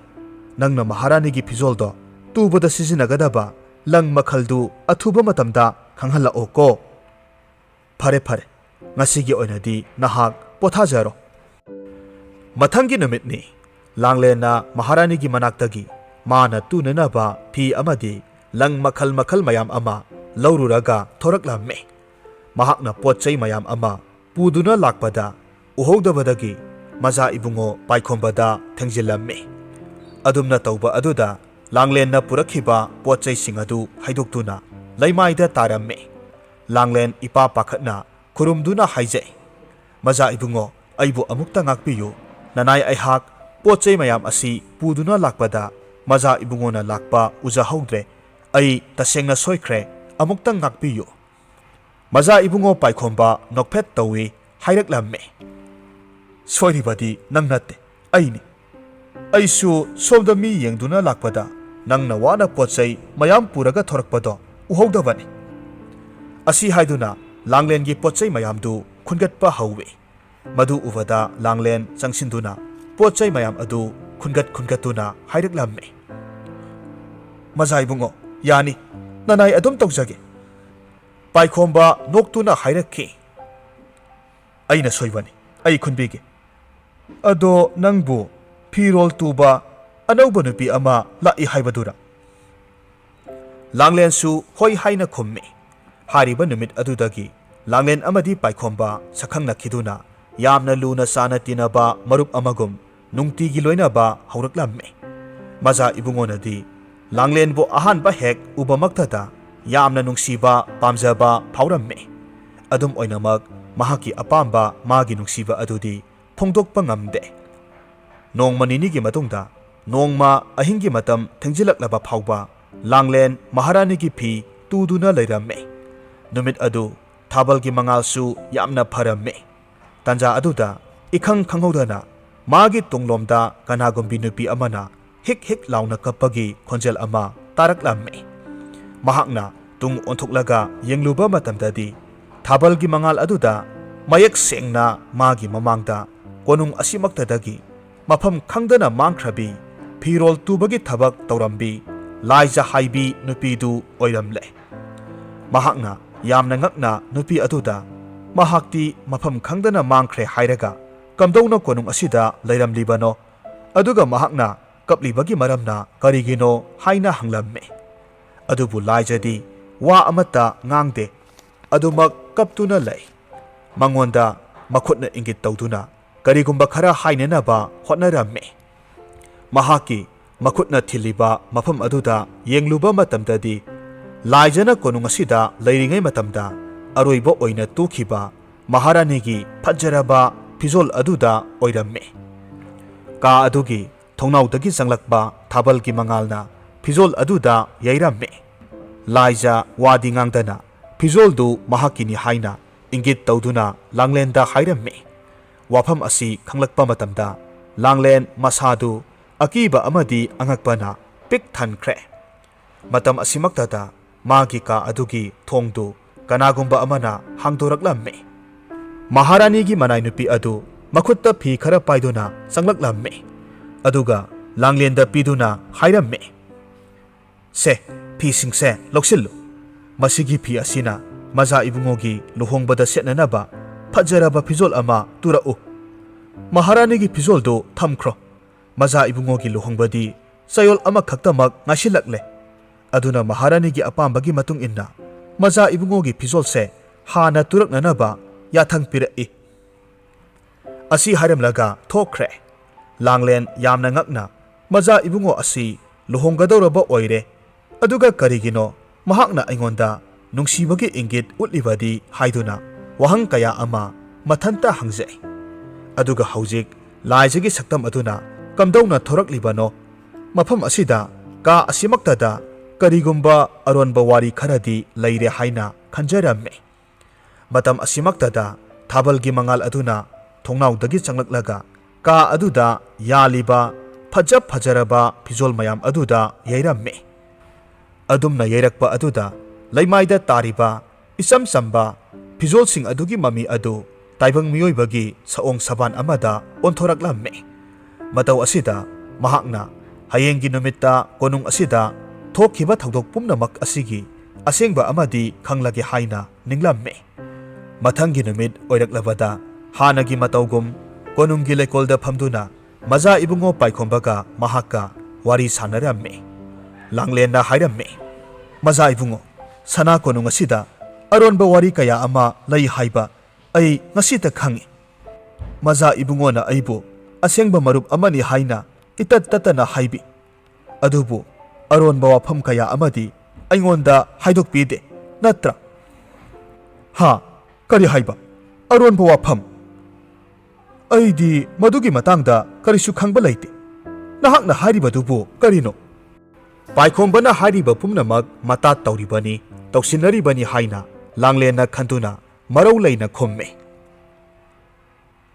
Nangna Maharani gi phizoldo tubada sizinagadaba lang makhaldu athuba matamda khanghala oko. Phare ngasigi oinadi nahak pothajaro. Mathangi numitni langlena Maharani gi manaktagi mana tunanaba phi amadi lang makhal mayam ama laururaga thoraklamme. Mahakna pochai mayam ama puduna lakpada uhogdabadagi maza ibungo paikhombada thengjilamme. Adumna tauba aduda langlenna purakhiba pochai singadu haidoktuna laimaida taramme. Langlen ipa pakhatna khurumduna haijai. Maza ibungo aibu amukta ngakpiyu nanai aihak pochai mayam asi puduna lakpada maza ibungona lakpa ujahaudre ai tasengna soikhre amukta ngakpiyu. Maza ibungo paikhomba nokphet tawi hairaklamme. Soiribadi nangnatte aini. Aisu somda mi yengduna lakpada nangna wana pochai mayam puraga thorakpado uhogdabani. Asi haiduna langlen gi pochai mayam du khungatpa hawe. Madu uvada langlen changsinduna pochai mayam adu khungatuna hairaklamme. Mazai bungo yani nanai adum tawjage. Paikhomba noktuna hairakki. Aina soibani ai khunbige. Ado nangbu phirol tuba anauba nupi ama lai haibadura. Langlen su hoi haina khummi. Hariba numit adudagi langlen amadi paikhomba sakhangna khiduna yamna luna sana tinaba marup amagum nungtigi loinaba hauraklamme. Maza ibungonadi langlen bo ahanba hek ubamaktada yamna nungsiba pamjaba phauраmme. Adum oinamak mahaki apamba magi nungsiba adudi phongdokpa ngamde. Nongma ninigi matungda nongma ahingi matam thengjilaklaba phauba langlen Maharani gi phi tuduna lairamme. Numit adu thabalgi mangalsu yamna pharamme. Tanja aduda ikhang khanghodana magi tunglomda kanagumbi nupi amana hik launa kappagi khonjel ama taraklamme. Mahakna tung onthuklaga yengluba matamdadi thabalgi mangal aduda mayak sengna magi mamangda konung asimaktadagi mafam khangdana mangkhrabi phirol tubagi thabak taurambi laija haibi nupidu oiramle. Mahakna yamna ngakna nupi aduda mahakti mafam khangdana mangkhre hairaga kamdowna konung asida leiramlibano aduga mahakna kaplibagi maramna karigino haina hanglamme. Adubu laijadi wa amata ngangde adumak kaptuna lay. Mangonda makhutna ingit tawduna karigumba khara hainanaba hotnaramme. Mahaki ꯃꯈꯨꯠꯅ ꯊꯤꯜꯂꯤꯕ ꯃꯐꯝ ꯑꯗꯨꯗ ꯌꯦꯡꯂꯨꯕ ꯃꯇꯝꯗꯗꯤ ꯂꯥꯏꯖꯅ ꯀꯣꯅꯨꯡ ꯑꯁꯤꯗ ꯂꯩꯔꯤꯉꯩ ꯃꯇꯝꯗ ꯑꯔꯣꯏꯕ ꯑꯣꯏꯅ ꯇꯨꯈꯤꯕ ꯃꯍꯥꯔꯥꯅꯤꯒꯤ ꯐꯖꯔꯕ ꯐꯤꯖꯣꯜ ꯑꯗꯨꯗ ꯑꯣꯏꯔꯝꯃꯤ꯫ ꯀꯥ ꯑꯗꯨꯒꯤ ꯊꯣꯡꯅꯥꯎꯗꯒꯤ ꯆꯪꯂꯛꯄ ꯊꯥꯕꯜꯒꯤ ꯃꯉꯥꯜꯅ ꯐꯤꯖꯣꯜ ꯑꯗꯨꯗ ꯌꯩꯔꯝꯃꯤ꯫ ꯂꯥꯏꯖ ꯋꯥꯗꯤ ꯉꯥꯡꯗꯅ ꯐꯤꯖꯣꯜꯗꯨ ꯃꯍꯥꯛꯀꯤꯅꯤ ꯍꯥꯏꯅ ꯏꯪꯒꯤꯠ ꯇꯧꯗꯨꯅ ꯂꯥꯡꯂꯦꯟꯗ ꯍꯥꯏꯔꯝꯃꯤ꯫ ꯋꯥꯐꯝ ꯑꯁꯤ ꯈꯪꯂꯛꯄ ꯃꯇꯝꯗ ꯂꯥꯡꯂꯦꯟ ꯃꯁꯥꯗꯨ ꯑꯀꯤꯕ ꯑꯃꯗꯤ ꯑꯉꯛꯄꯅ ꯄꯤꯛ ꯊꯟꯈ꯭ꯔꯦ꯫ ꯃꯇꯝ ꯑꯁꯤꯃꯛꯇꯗ ꯃꯥꯒꯤ ꯀꯥ ꯑꯗꯨꯒꯤ ꯊꯣꯡꯗꯨ ꯀꯅꯥꯒꯨꯝꯕ ꯑꯃꯅ ꯍꯥꯡꯗꯣꯔꯛꯂꯝꯃꯤ꯫ ꯃꯍꯥꯔꯥꯅꯤꯒꯤ ꯃꯅꯥꯏ ꯅꯨꯄꯤ ꯑꯗꯨ ꯃꯈꯨꯠꯇ ꯐꯤ ꯈꯔ ꯄꯥꯏꯗꯨꯅ ꯆꯪꯂꯛꯂꯝꯃꯤ꯫ ꯑꯗꯨꯒ ꯂꯥꯡꯂꯦꯟꯗ ꯄꯤꯗꯨꯅ ꯍꯥꯏꯔꯝꯃꯤ, "ꯁꯦ, ꯐꯤꯁꯤꯡꯁꯦ ꯂꯧꯁꯤꯜꯂꯨ꯫ ꯃꯁꯤꯒꯤ ꯐꯤ ꯑꯁꯤꯅ ꯃꯖꯥ ꯏꯕꯨꯡꯉꯣꯒꯤ ꯂꯨꯍꯣꯡꯕꯗ ꯁꯦꯠꯅꯅꯕ ꯐꯖꯔꯕ ꯐꯤꯖꯣꯜ ꯑꯃ ꯇꯨꯔꯛꯎ꯫ ꯃꯍꯥꯔꯥꯅꯤꯒꯤ ꯐꯤꯖꯣꯜꯗꯨ ꯊꯝꯈ꯭ꯔꯣ꯫ ꯃꯖꯥ ꯏꯕꯨꯡꯉꯣꯒꯤ ꯂꯨꯍꯣꯡꯕꯗꯤ ꯆꯌꯣꯜ ꯑꯃꯈꯛꯇꯃꯛ ꯉꯥꯏꯁꯤꯜꯂꯛꯂꯦ꯫ ꯑꯗꯨꯅ ꯃꯍꯥꯔꯥꯅꯤꯒꯤ ꯑꯄꯥꯝꯕꯒꯤ ꯃꯇꯨꯡ ꯏꯟꯅ ꯃꯖꯥ ꯏꯕꯨꯡꯉꯣꯒꯤ ꯐꯤꯖꯣꯜꯁꯦ ꯍꯥꯟꯅ ꯇꯨꯔꯛꯅꯅꯕ ꯌꯥꯊꯪ ꯄꯤꯔꯛꯏ"꯫ ꯑꯁꯤ ꯍꯥꯏꯔꯝꯂꯒ ꯊꯣꯛꯈ꯭ꯔꯦ꯫ ꯂꯥꯡꯂꯦꯟ ꯌꯥꯝꯅ ꯉꯛꯅ ꯃꯖꯥ ꯏꯕꯨꯡꯉꯣ ꯑꯁꯤ ꯂꯨꯍꯣꯡꯒꯗꯧꯔꯕ ꯑꯣꯏꯔꯦ, ꯑꯗꯨꯒ ꯀꯔꯤꯒꯤꯅꯣ ꯃꯍꯥꯛꯅ ꯑꯩꯉꯣꯟꯗ ꯅꯨꯡꯁꯤꯕꯒꯤ ꯏꯪꯒꯤꯠ ꯎꯠꯂꯤꯕꯗꯤ ꯍꯥꯏꯗꯨꯅ ꯋꯥꯍꯪ ꯀꯌꯥ ꯑꯃ ꯃꯊꯟꯇ ꯍꯪꯖꯩ꯫ ꯑꯗꯨꯒ ꯍꯧꯖꯤꯛ ꯂꯥꯏꯖꯒꯤ ꯁꯛꯇꯝ ꯑꯗꯨꯅ ꯀꯝꯗꯧꯅ ꯊꯣꯔꯛꯂꯤꯕꯅꯣ? ꯃꯐꯝ ꯑꯁꯤꯗ ꯀꯥ ꯑꯁꯤꯃꯛꯇꯗ ꯀꯔꯤꯒꯨꯝꯕ ꯑꯔꯣꯟꯕ ꯋꯥꯔꯤ ꯈꯔꯗꯤ ꯂꯩꯔꯦ ꯍꯥꯏꯅ ꯈꯟꯖꯔꯝꯃꯤ꯫ ꯃꯇꯝ ꯑꯁꯤꯃꯛꯇꯗ ꯊꯥꯕꯜꯒꯤ ꯃꯉꯥꯜ ꯑꯗꯨꯅ ꯊꯣꯡꯅꯥꯎꯗꯒꯤ ꯆꯪꯂꯛꯂꯒ ꯀꯥ ꯑꯗꯨꯗ ꯌꯥꯜꯂꯤꯕ ꯐꯖꯔꯕ ꯐꯤꯖꯣꯜ ꯃꯌꯥꯝ ꯑꯗꯨꯗ ꯌꯩꯔꯝꯃꯤ꯫ ꯑꯗꯨꯝꯅ ꯌꯩꯔꯛꯄ ꯑꯗꯨꯗ ꯂꯩꯃꯥꯏꯗ ꯇꯥꯔꯤꯕ ꯏꯆꯝ ꯆꯝꯕ ꯐꯤꯖꯣꯜꯁꯤꯡ ꯑꯗꯨꯒꯤ ꯃꯃꯤ ꯑꯗꯨ ꯇꯥꯏꯕꯪ ꯃꯤꯑꯣꯏꯕꯒꯤ ꯁꯑꯣꯡ ꯁꯕꯥꯟ ꯑꯃꯗ ꯑꯣꯟꯊꯣꯔꯛꯂꯝꯃꯤ꯫ ꯃꯇꯧ ꯑꯁꯤꯗ ꯃꯍꯥꯛꯅ ꯍꯌꯦꯡꯒꯤ ꯅꯨꯃꯤꯠꯇ ꯀꯣꯅꯨꯡ ꯑꯁꯤꯗ ꯊꯣꯛꯈꯤꯕ ꯊꯧꯗꯣꯛ ꯄꯨꯝꯅꯃꯛ ꯑꯁꯤꯒꯤ ꯑꯁꯦꯡꯕ ꯑꯃꯗꯤ ꯈꯪꯂꯒꯦ ꯍꯥꯏꯅ ꯅꯤꯡꯂꯝꯃꯤ꯫ ꯃꯊꯪꯒꯤ ꯅꯨꯃꯤꯠ ꯑꯣꯏꯔꯛꯂꯕꯗ ꯍꯥꯟꯅꯒꯤ ꯃꯇꯧꯒꯨꯝ ꯀꯣꯅꯨꯡꯒꯤ ꯂꯩꯀꯣꯜꯗ ꯐꯝꯗꯨꯅ ꯃꯖꯥ ꯏꯕꯨꯡꯉꯣ ꯄꯥꯏꯈꯣꯝꯕꯒ ꯃꯍꯥꯛꯀ ꯋꯥꯔꯤ ꯁꯥꯟꯅꯔꯝꯃꯤ꯫ ꯂꯥꯡꯂꯦꯟꯅ ꯍꯥꯏꯔꯝꯃꯤ, "ꯃꯖꯥ ꯏꯕꯨꯡꯉꯣ, ꯁꯅꯥ ꯀꯣꯅꯨꯡ ꯑꯁꯤꯗ ꯑꯔꯣꯟꯕ ꯋꯥꯔꯤ ꯀꯌꯥ ꯑꯃ ꯂꯩ ꯍꯥꯏꯕ ꯑꯩ ꯉꯁꯤꯇ ꯈꯪꯏ꯫ ꯃꯖꯥ ꯏꯕꯨꯡꯉꯣꯅ ꯑꯩꯕꯨ ꯑꯁꯦꯡꯕ ꯃꯔꯨꯞ ꯑꯃꯅꯤ ꯍꯥꯏꯅ ꯏꯇꯠ ꯇꯠꯇꯅ ꯍꯥꯏꯕꯤ꯫ ꯑꯗꯨꯕꯨ ꯑꯔꯣꯟꯕ ꯋꯥꯐꯝ ꯀꯌꯥ ꯑꯃꯗꯤ ꯑꯩꯉꯣꯟꯗ ꯍꯥꯏꯗꯣꯛꯄꯤꯗꯦ, ꯅꯠꯇ꯭ꯔꯥ?" "ꯍꯥ, ꯀꯔꯤ ꯍꯥꯏꯕ? ꯑꯔꯣꯟꯕ ꯋꯥꯐꯝ? ꯑꯩꯗꯤ ꯃꯗꯨꯒꯤ ꯃꯇꯥꯡꯗ ꯀꯔꯤꯁꯨ ꯈꯪꯕ ꯂꯩꯇꯦ꯫ ꯅꯍꯥꯛꯅ ꯍꯥꯏꯔꯤꯕꯗꯨꯕꯨ ꯀꯔꯤꯅꯣ?" ꯄꯥꯏꯈꯣꯝꯕꯅ ꯍꯥꯏꯔꯤꯕ ꯄꯨꯝꯅꯃꯛ ꯃꯇꯥꯠ ꯇꯧꯔꯤꯕꯅꯤ, ꯇꯧꯁꯤꯟꯅꯔꯤꯕꯅꯤ ꯍꯥꯏꯅ ꯂꯥꯡꯂꯦꯟꯅ ꯈꯟꯗꯨꯅ ꯃꯔꯧ ꯂꯩꯅ ꯈꯨꯝꯃꯤ꯫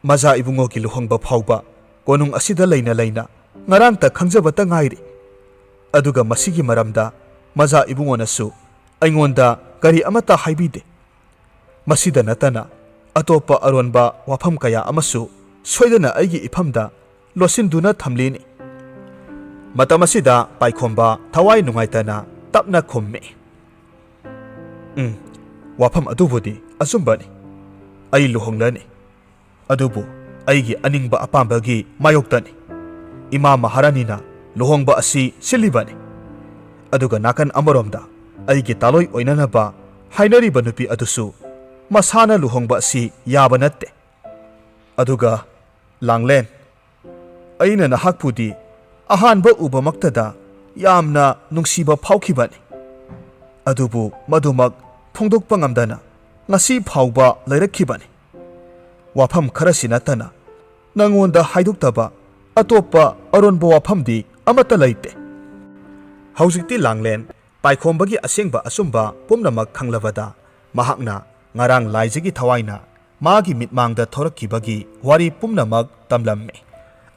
"ꯃꯖꯥ ꯏꯕꯨꯡꯉꯣꯒꯤ ꯂꯨꯍꯣꯡꯕ ꯐꯥꯎꯕ ꯀꯣꯅꯨꯡ ꯑꯁꯤꯗ ꯂꯩꯅ ꯉꯔꯥꯡꯇ ꯈꯪꯖꯕꯇ ꯉꯥꯏꯔꯤ꯫ ꯑꯗꯨꯒ ꯃꯁꯤꯒꯤ ꯃꯔꯝꯗ ꯃꯖꯥ ꯏꯕꯨꯡꯉꯣꯅꯁꯨ ꯑꯩꯉꯣꯟꯗ ꯀꯔꯤ ꯑꯃꯠꯇ ꯍꯥꯏꯕꯤꯗꯦ꯫ ꯃꯁꯤꯗ ꯅꯠꯇꯅ ꯑꯇꯣꯞꯄ ꯑꯔꯣꯟꯕ ꯋꯥꯐꯝ ꯀꯌꯥ ꯑꯃꯁꯨ ꯁꯣꯏꯗꯅ ꯑꯩꯒꯤ ꯏꯐꯝꯗ ꯂꯣꯠꯁꯤꯟꯗꯨꯅ ꯊꯝꯂꯤꯅꯤ"꯫ ꯃꯇꯝ ꯑꯁꯤꯗ ꯄꯥꯏꯈꯣꯝꯕ ꯊꯋꯥꯏ ꯅꯨꯡꯉꯥꯏꯇꯅ ꯇꯞꯅ ꯈꯨꯝꯃꯤ, "ꯋꯥꯐꯝ ꯑꯗꯨꯕꯨꯗꯤ ꯑꯆꯨꯝꯕꯅꯤ꯫ ꯑꯩ ꯂꯨꯍꯣꯡꯂꯅꯤ, ꯑꯗꯨꯕꯨ ꯑꯩꯒꯤ ꯑꯅꯤꯡꯕ ꯑꯄꯥꯝꯕꯒꯤ ꯃꯥꯌꯣꯛꯇꯅꯤ꯫ ꯏꯃꯥ ꯃꯍꯥꯔꯥꯅꯤꯅ ꯂꯨꯍꯣꯡꯕ ꯑꯁꯤ ꯁꯤꯜꯂꯤꯕꯅꯤ꯫ ꯑꯗꯨꯒ ꯅꯥꯀꯟ ꯑꯃꯔꯣꯝꯗ ꯑꯩꯒꯤ ꯇꯥꯂꯣꯏ ꯑꯣꯏꯅꯅꯕ ꯍꯥꯏꯅꯔꯤꯕ ꯅꯨꯄꯤ ꯑꯗꯨꯁꯨ ꯃꯁꯥꯅ ꯂꯨꯍꯣꯡꯕ ꯑꯁꯤ ꯌꯥꯕ ꯅꯠꯇꯦ꯫ ꯑꯗꯨꯒ ꯂꯥꯡꯂꯦꯟ, ꯑꯩꯅ ꯅꯍꯥꯛꯄꯨꯗꯤ ꯑꯍꯥꯟꯕ ꯎꯕꯃꯛꯇꯗ ꯌꯥꯝꯅ ꯅꯨꯡꯁꯤꯕ ꯐꯥꯎꯈꯤꯕꯅꯤ꯫ ꯑꯗꯨꯕꯨ ꯃꯗꯨꯃꯛ ꯐꯣꯡꯗꯣꯛꯄ ꯉꯝꯗꯅ ꯉꯁꯤ ꯐꯥꯎꯕ ꯂꯩꯔꯛꯈꯤꯕꯅꯤ꯫ ꯋꯥꯐꯝ ꯈꯔꯁꯤ ꯅꯠꯇꯅ ꯅꯉꯣꯟꯗ ꯍꯥꯏꯗꯣꯛꯇꯕ ꯑꯇꯣꯞꯄ ꯑꯔꯣꯟꯕ ꯋꯥꯐꯝꯗꯤ ꯑꯃꯠꯇ ꯂꯩꯇꯦ"꯫ ꯍꯧꯖꯤꯛꯇꯤ ꯂꯥꯡꯂꯦꯟ ꯄꯥꯏꯈꯣꯝꯕꯒꯤ ꯑꯁꯦꯡꯕ ꯑꯆꯨꯝꯕ ꯄꯨꯝꯅꯃꯛ ꯈꯪꯂꯕꯗ ꯃꯍꯥꯛꯅ ꯉꯔꯥꯡ ꯂꯥꯏꯖꯒꯤ ꯊꯋꯥꯏꯅ ꯃꯥꯒꯤ ꯃꯤꯠꯃꯥꯡꯗ ꯊꯣꯔꯛꯈꯤꯕꯒꯤ ꯋꯥꯔꯤ ꯄꯨꯝꯅꯃꯛ ꯇꯝꯂꯝꯃꯤ꯫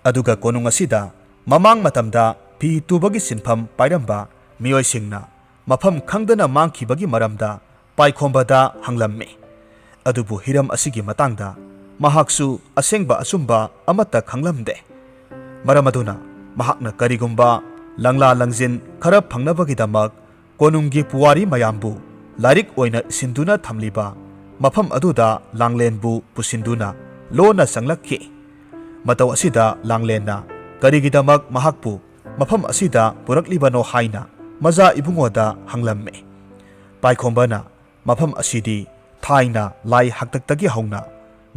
ꯑꯗꯨꯒ ꯀꯣꯅꯨꯡ ꯑꯁꯤꯗ ꯃꯃꯥꯡ ꯃꯇꯝꯗ ꯐꯤ ꯇꯨꯕꯒꯤ ꯁꯤꯟꯐꯝ ꯄꯥꯏꯔꯝꯕ ꯃꯤꯑꯣꯏꯁꯤꯡꯅ ꯃꯐꯝ ꯈꯪꯗꯅ ꯃꯥꯡꯈꯤꯕꯒꯤ ꯃꯔꯝꯗ ꯄꯥꯏꯈꯣꯝꯕꯗ ꯍꯪꯂꯝꯃꯤ꯫ ꯑꯗꯨꯕꯨ ꯍꯤꯔꯝ ꯑꯁꯤꯒꯤ ꯃꯇꯥꯡꯗ ꯃꯍꯥꯛꯁꯨ ꯑꯁꯦꯡꯕ ꯑꯆꯨꯝꯕ ꯑꯃꯠꯇ ꯈꯪꯂꯝꯗꯦ꯫ ꯃꯔꯝ ꯑꯗꯨꯅ ꯃꯍꯥꯛꯅ ꯀꯔꯤꯒꯨꯝꯕ ꯂꯪꯂꯥ ꯂꯪꯖꯤꯟ ꯈꯔ ꯐꯪꯅꯕꯒꯤꯗꯃꯛ ꯀꯣꯅꯨꯡꯒꯤ ꯄꯨꯋꯥꯔꯤ ꯃꯌꯥꯝꯕꯨ ꯂꯥꯏꯔꯤꯛ ꯑꯣꯏꯅ ꯏꯁꯤꯟꯗꯨꯅ ꯊꯝꯂꯤꯕ ꯃꯐꯝ ꯑꯗꯨꯗ ꯂꯥꯡꯂꯦꯟꯕꯨ ꯄꯨꯁꯤꯟꯗꯨꯅ ꯂꯣꯟꯅ ꯆꯪꯂꯛꯈꯤ꯫ ꯃꯇꯧ ꯑꯁꯤꯗ ꯂꯥꯡꯂꯦꯟꯅ ꯀꯔꯤꯒꯤꯗꯃꯛ ꯃꯍꯥꯛꯄꯨ ꯃꯐꯝ ꯑꯁꯤꯗ ꯄꯨꯔꯛꯂꯤꯕꯅꯣ ꯍꯥꯏꯅ ꯃꯖꯥ ꯏꯕꯨꯡꯉꯣꯗ ꯍꯪꯂꯝꯃꯤ꯫ ꯄꯥꯏꯈꯣꯝꯕꯅ ꯃꯐꯝ ꯑꯁꯤꯗꯤ ꯊꯥꯏꯅ ꯂꯥꯏ ꯍꯥꯛꯇꯛꯇꯒꯤ ꯍꯧꯅ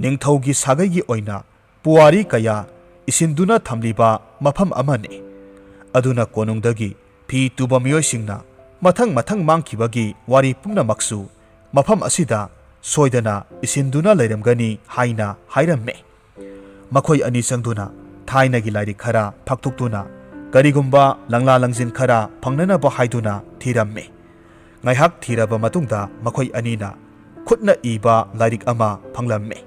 ꯅꯤꯡꯊꯧꯒꯤ ꯁꯥꯒꯩꯒꯤ ꯑꯣꯏꯅ ꯄꯨꯋꯥꯔꯤ ꯀꯌꯥ ꯏꯁꯤꯟꯗꯨꯅ ꯊꯝꯂꯤꯕ ꯃꯐꯝ ꯑꯃꯅꯤ꯫ ꯑꯗꯨꯅ ꯀꯣꯅꯨꯡꯗꯒꯤ ꯐꯤ ꯇꯨꯕ ꯃꯤꯑꯣꯏꯁꯤꯡꯅ ꯃꯊꯪ ꯃꯊꯪ ꯃꯥꯡꯈꯤꯕꯒꯤ ꯋꯥꯔꯤ ꯄꯨꯝꯅꯃꯛꯁꯨ ꯃꯐꯝ ꯑꯁꯤꯗ ꯁꯣꯏꯗꯅ ꯏꯁꯤꯟꯗꯨꯅ ꯂꯩꯔꯝꯒꯅꯤ ꯍꯥꯏꯅ ꯍꯥꯏꯔꯝꯃꯤ꯫ ꯃꯈꯣꯏ ꯑꯅꯤ ꯆꯪꯗꯨꯅ ꯊꯥꯏꯅꯒꯤ ꯂꯥꯏꯔꯤꯛ ꯈꯔ ꯐꯥꯛꯇꯣꯛꯇꯨꯅ ꯀꯔꯤꯒꯨꯝꯕ ꯂꯪꯂꯥ ꯂꯪꯖꯤꯟ ꯈꯔ ꯐꯪꯅꯅꯕ ꯍꯥꯏꯗꯨꯅ ꯊꯤꯔꯝꯃꯤ꯫ ꯉꯥꯏꯍꯥꯛ ꯊꯤꯔꯕ ꯃꯇꯨꯡꯗ ꯃꯈꯣꯏ ꯑꯅꯤꯅ ꯈꯨꯠꯅ ꯏꯕ ꯂꯥꯏꯔꯤꯛ ꯑꯃ ꯐꯪꯂꯝꯃꯤ꯫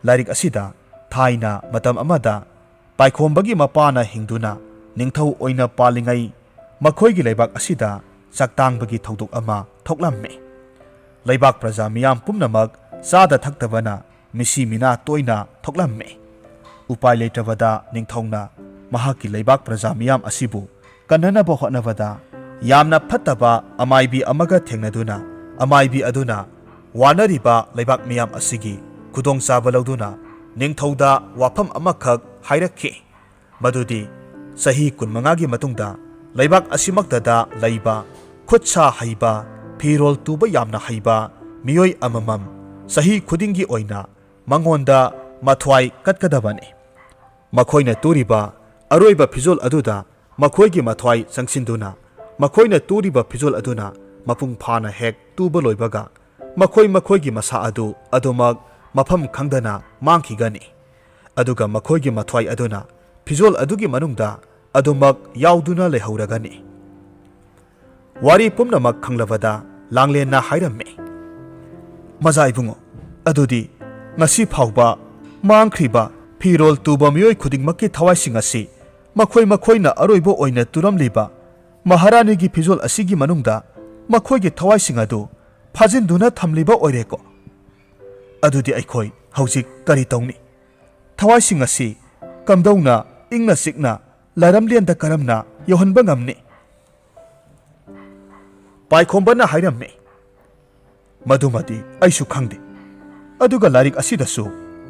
ꯂꯥꯏꯔꯤꯛ ꯑꯁꯤꯗ ꯊꯥꯏꯅ ꯃꯇꯝ ꯑꯃꯗ ꯄꯥꯏꯈꯣꯝꯕꯒꯤ ꯃꯄꯥꯅ ꯍꯤꯡꯗꯨꯅ ꯅꯤꯡꯊꯧ ꯑꯣꯏꯅ ꯄꯥꯜꯂꯤꯉꯩ ꯃꯈꯣꯏꯒꯤ ꯂꯩꯕꯥꯛ ꯑꯁꯤꯗ ꯆꯥꯛꯇꯥꯡꯕꯒꯤ ꯊꯧꯗꯣꯛ ꯑꯃ ꯊꯣꯛꯂꯝꯃꯤ꯫ ꯂꯩꯕꯥꯛ ꯄ꯭ꯔꯖꯥ ꯃꯤꯌꯥꯝ ꯄꯨꯝꯅꯃꯛ ꯆꯥꯗ ꯊꯛꯇꯕꯅ ꯃꯤꯁꯤ ꯃꯤꯅꯥ ꯇꯣꯏꯅ ꯊꯣꯛꯂꯝꯃꯤ꯫ ꯎꯄꯥꯏ ꯂꯩꯇ꯭ꯔꯕꯗ ꯅꯤꯡꯊꯧꯅ ꯃꯍꯥꯛꯀꯤ ꯂꯩꯕꯥꯛ ꯄ꯭ꯔꯖꯥ ꯃꯤꯌꯥꯝ ꯑꯁꯤꯕꯨ ꯀꯟꯅꯅꯕ ꯍꯣꯠꯅꯕꯗ ꯌꯥꯝꯅ ꯐꯠꯇꯕ ꯑꯃꯥꯏꯕꯤ ꯑꯃꯒ ꯊꯦꯡꯅꯗꯨꯅ ꯑꯃꯥꯏꯕꯤ ꯑꯗꯨꯅ ꯋꯥꯅꯔꯤꯕ ꯂꯩꯕꯥꯛ ꯃꯤꯌꯥꯝ ꯑꯁꯤꯒꯤ ꯈꯨꯗꯣꯡꯆꯥꯕ ꯂꯧꯗꯨꯅ ꯅꯤꯡꯊꯧꯗ ꯋꯥꯐꯝ ꯑꯃꯈꯛ ꯍꯥꯏꯔꯛꯈꯤ, ꯃꯗꯨꯗꯤ ꯆꯍꯤ 15ꯒꯤ ꯃꯇꯨꯡꯗ ꯂꯩꯕꯥꯛ ꯑꯁꯤꯃꯛꯇꯗ ꯂꯩꯕ ꯈꯨꯠ ꯁꯥ ꯍꯩꯕ, ꯐꯤꯔꯣꯜ ꯇꯨꯕ ꯌꯥꯝꯅ ꯍꯩꯕ ꯃꯤꯑꯣꯏ ꯑꯃꯃꯝ ꯆꯍꯤ ꯈꯨꯗꯤꯡꯒꯤ ꯑꯣꯏꯅ ꯃꯉꯣꯟꯗ ꯃꯊ꯭ꯋꯥꯏ ꯀꯠꯀꯗꯕꯅꯤ꯫ ꯃꯈꯣꯏꯅ ꯇꯨꯔꯤꯕ ꯑꯔꯣꯏꯕ ꯐꯤꯖꯣꯜ ꯑꯗꯨꯗ ꯃꯈꯣꯏꯒꯤ ꯃꯊ꯭ꯋꯥꯏ ꯆꯪꯁꯤꯟꯗꯨꯅ ꯃꯈꯣꯏꯅ ꯇꯨꯔꯤꯕ ꯐꯤꯖꯣꯜ ꯑꯗꯨꯅ ꯃꯄꯨꯡ ꯐꯥꯅ ꯍꯦꯛ ꯇꯨꯕ ꯂꯣꯏꯕꯒ ꯃꯈꯣꯏꯒꯤ ꯃꯁꯥ ꯑꯗꯨ ꯑꯗꯨꯃꯛ ꯃꯐꯝ ꯈꯪꯗꯅ ꯃꯥꯡꯈꯤꯒꯅꯤ꯫ ꯑꯗꯨꯒ ꯃꯈꯣꯏꯒꯤ ꯃꯊ꯭ꯋꯥꯏ ꯑꯗꯨꯅ ꯐꯤꯖꯣꯜ ꯑꯗꯨꯒꯤ ꯃꯅꯨꯡꯗ ꯑꯗꯨꯃꯛ ꯌꯥꯎꯗꯨꯅ ꯂꯩꯍꯧꯔꯒꯅꯤ꯫ ꯋꯥꯔꯤ ꯄꯨꯝꯅꯃꯛ ꯈꯪꯂꯕꯗ ꯂꯥꯡꯂꯦꯟꯅ ꯍꯥꯏꯔꯝꯃꯤ, ꯃꯖꯥ ꯏꯕꯨꯡꯉꯣ, ꯑꯗꯨꯗꯤ ꯉꯁꯤ ꯐꯥꯎꯕ ꯃꯥꯡꯈ꯭ꯔꯤꯕ ꯐꯤꯔꯣꯜ ꯇꯨꯕ ꯃꯤꯑꯣꯏ ꯈꯨꯗꯤꯡꯃꯛꯀꯤ ꯊꯋꯥꯏꯁꯤꯡ ꯑꯁꯤ ꯃꯈꯣꯏꯅ ꯑꯔꯣꯏꯕ ꯑꯣꯏꯅ ꯇꯨꯔꯝꯂꯤꯕ ꯃꯍꯥꯔꯥꯅꯤꯒꯤ ꯐꯤꯖꯣꯜ ꯑꯁꯤꯒꯤ ꯃꯅꯨꯡꯗ ꯃꯈꯣꯏꯒꯤ ꯊꯋꯥꯏꯁꯤꯡ ꯑꯗꯨ ꯐꯥꯖꯤꯟꯗꯨꯅ ꯊꯝꯂꯤꯕ ꯑꯣꯏꯔꯦꯀꯣ? ꯑꯗꯨꯗꯤ ꯑꯩꯈꯣꯏ ꯍꯧꯖꯤꯛ ꯀꯔꯤ ꯇꯧꯅꯤ? ꯊꯋꯥꯏꯁꯤꯡ ꯑꯁꯤ ꯀꯝꯗꯧꯅ ꯏꯪꯅ ꯆꯤꯛꯅ ꯂꯥꯏꯔꯝꯂꯦꯟꯗ ꯀꯔꯝꯅ ꯌꯧꯍꯟꯕ ꯉꯝꯅꯤ? ꯄꯥꯏꯈꯣꯝꯕꯅ ꯍꯥꯏꯔꯝꯃꯤ, ꯃꯗꯨꯃꯗꯤ ꯑꯩꯁꯨ ꯈꯪꯗꯦ꯫ ꯑꯗꯨꯒ ꯂꯥꯏꯔꯤꯛ ꯑꯁꯤꯗꯁꯨ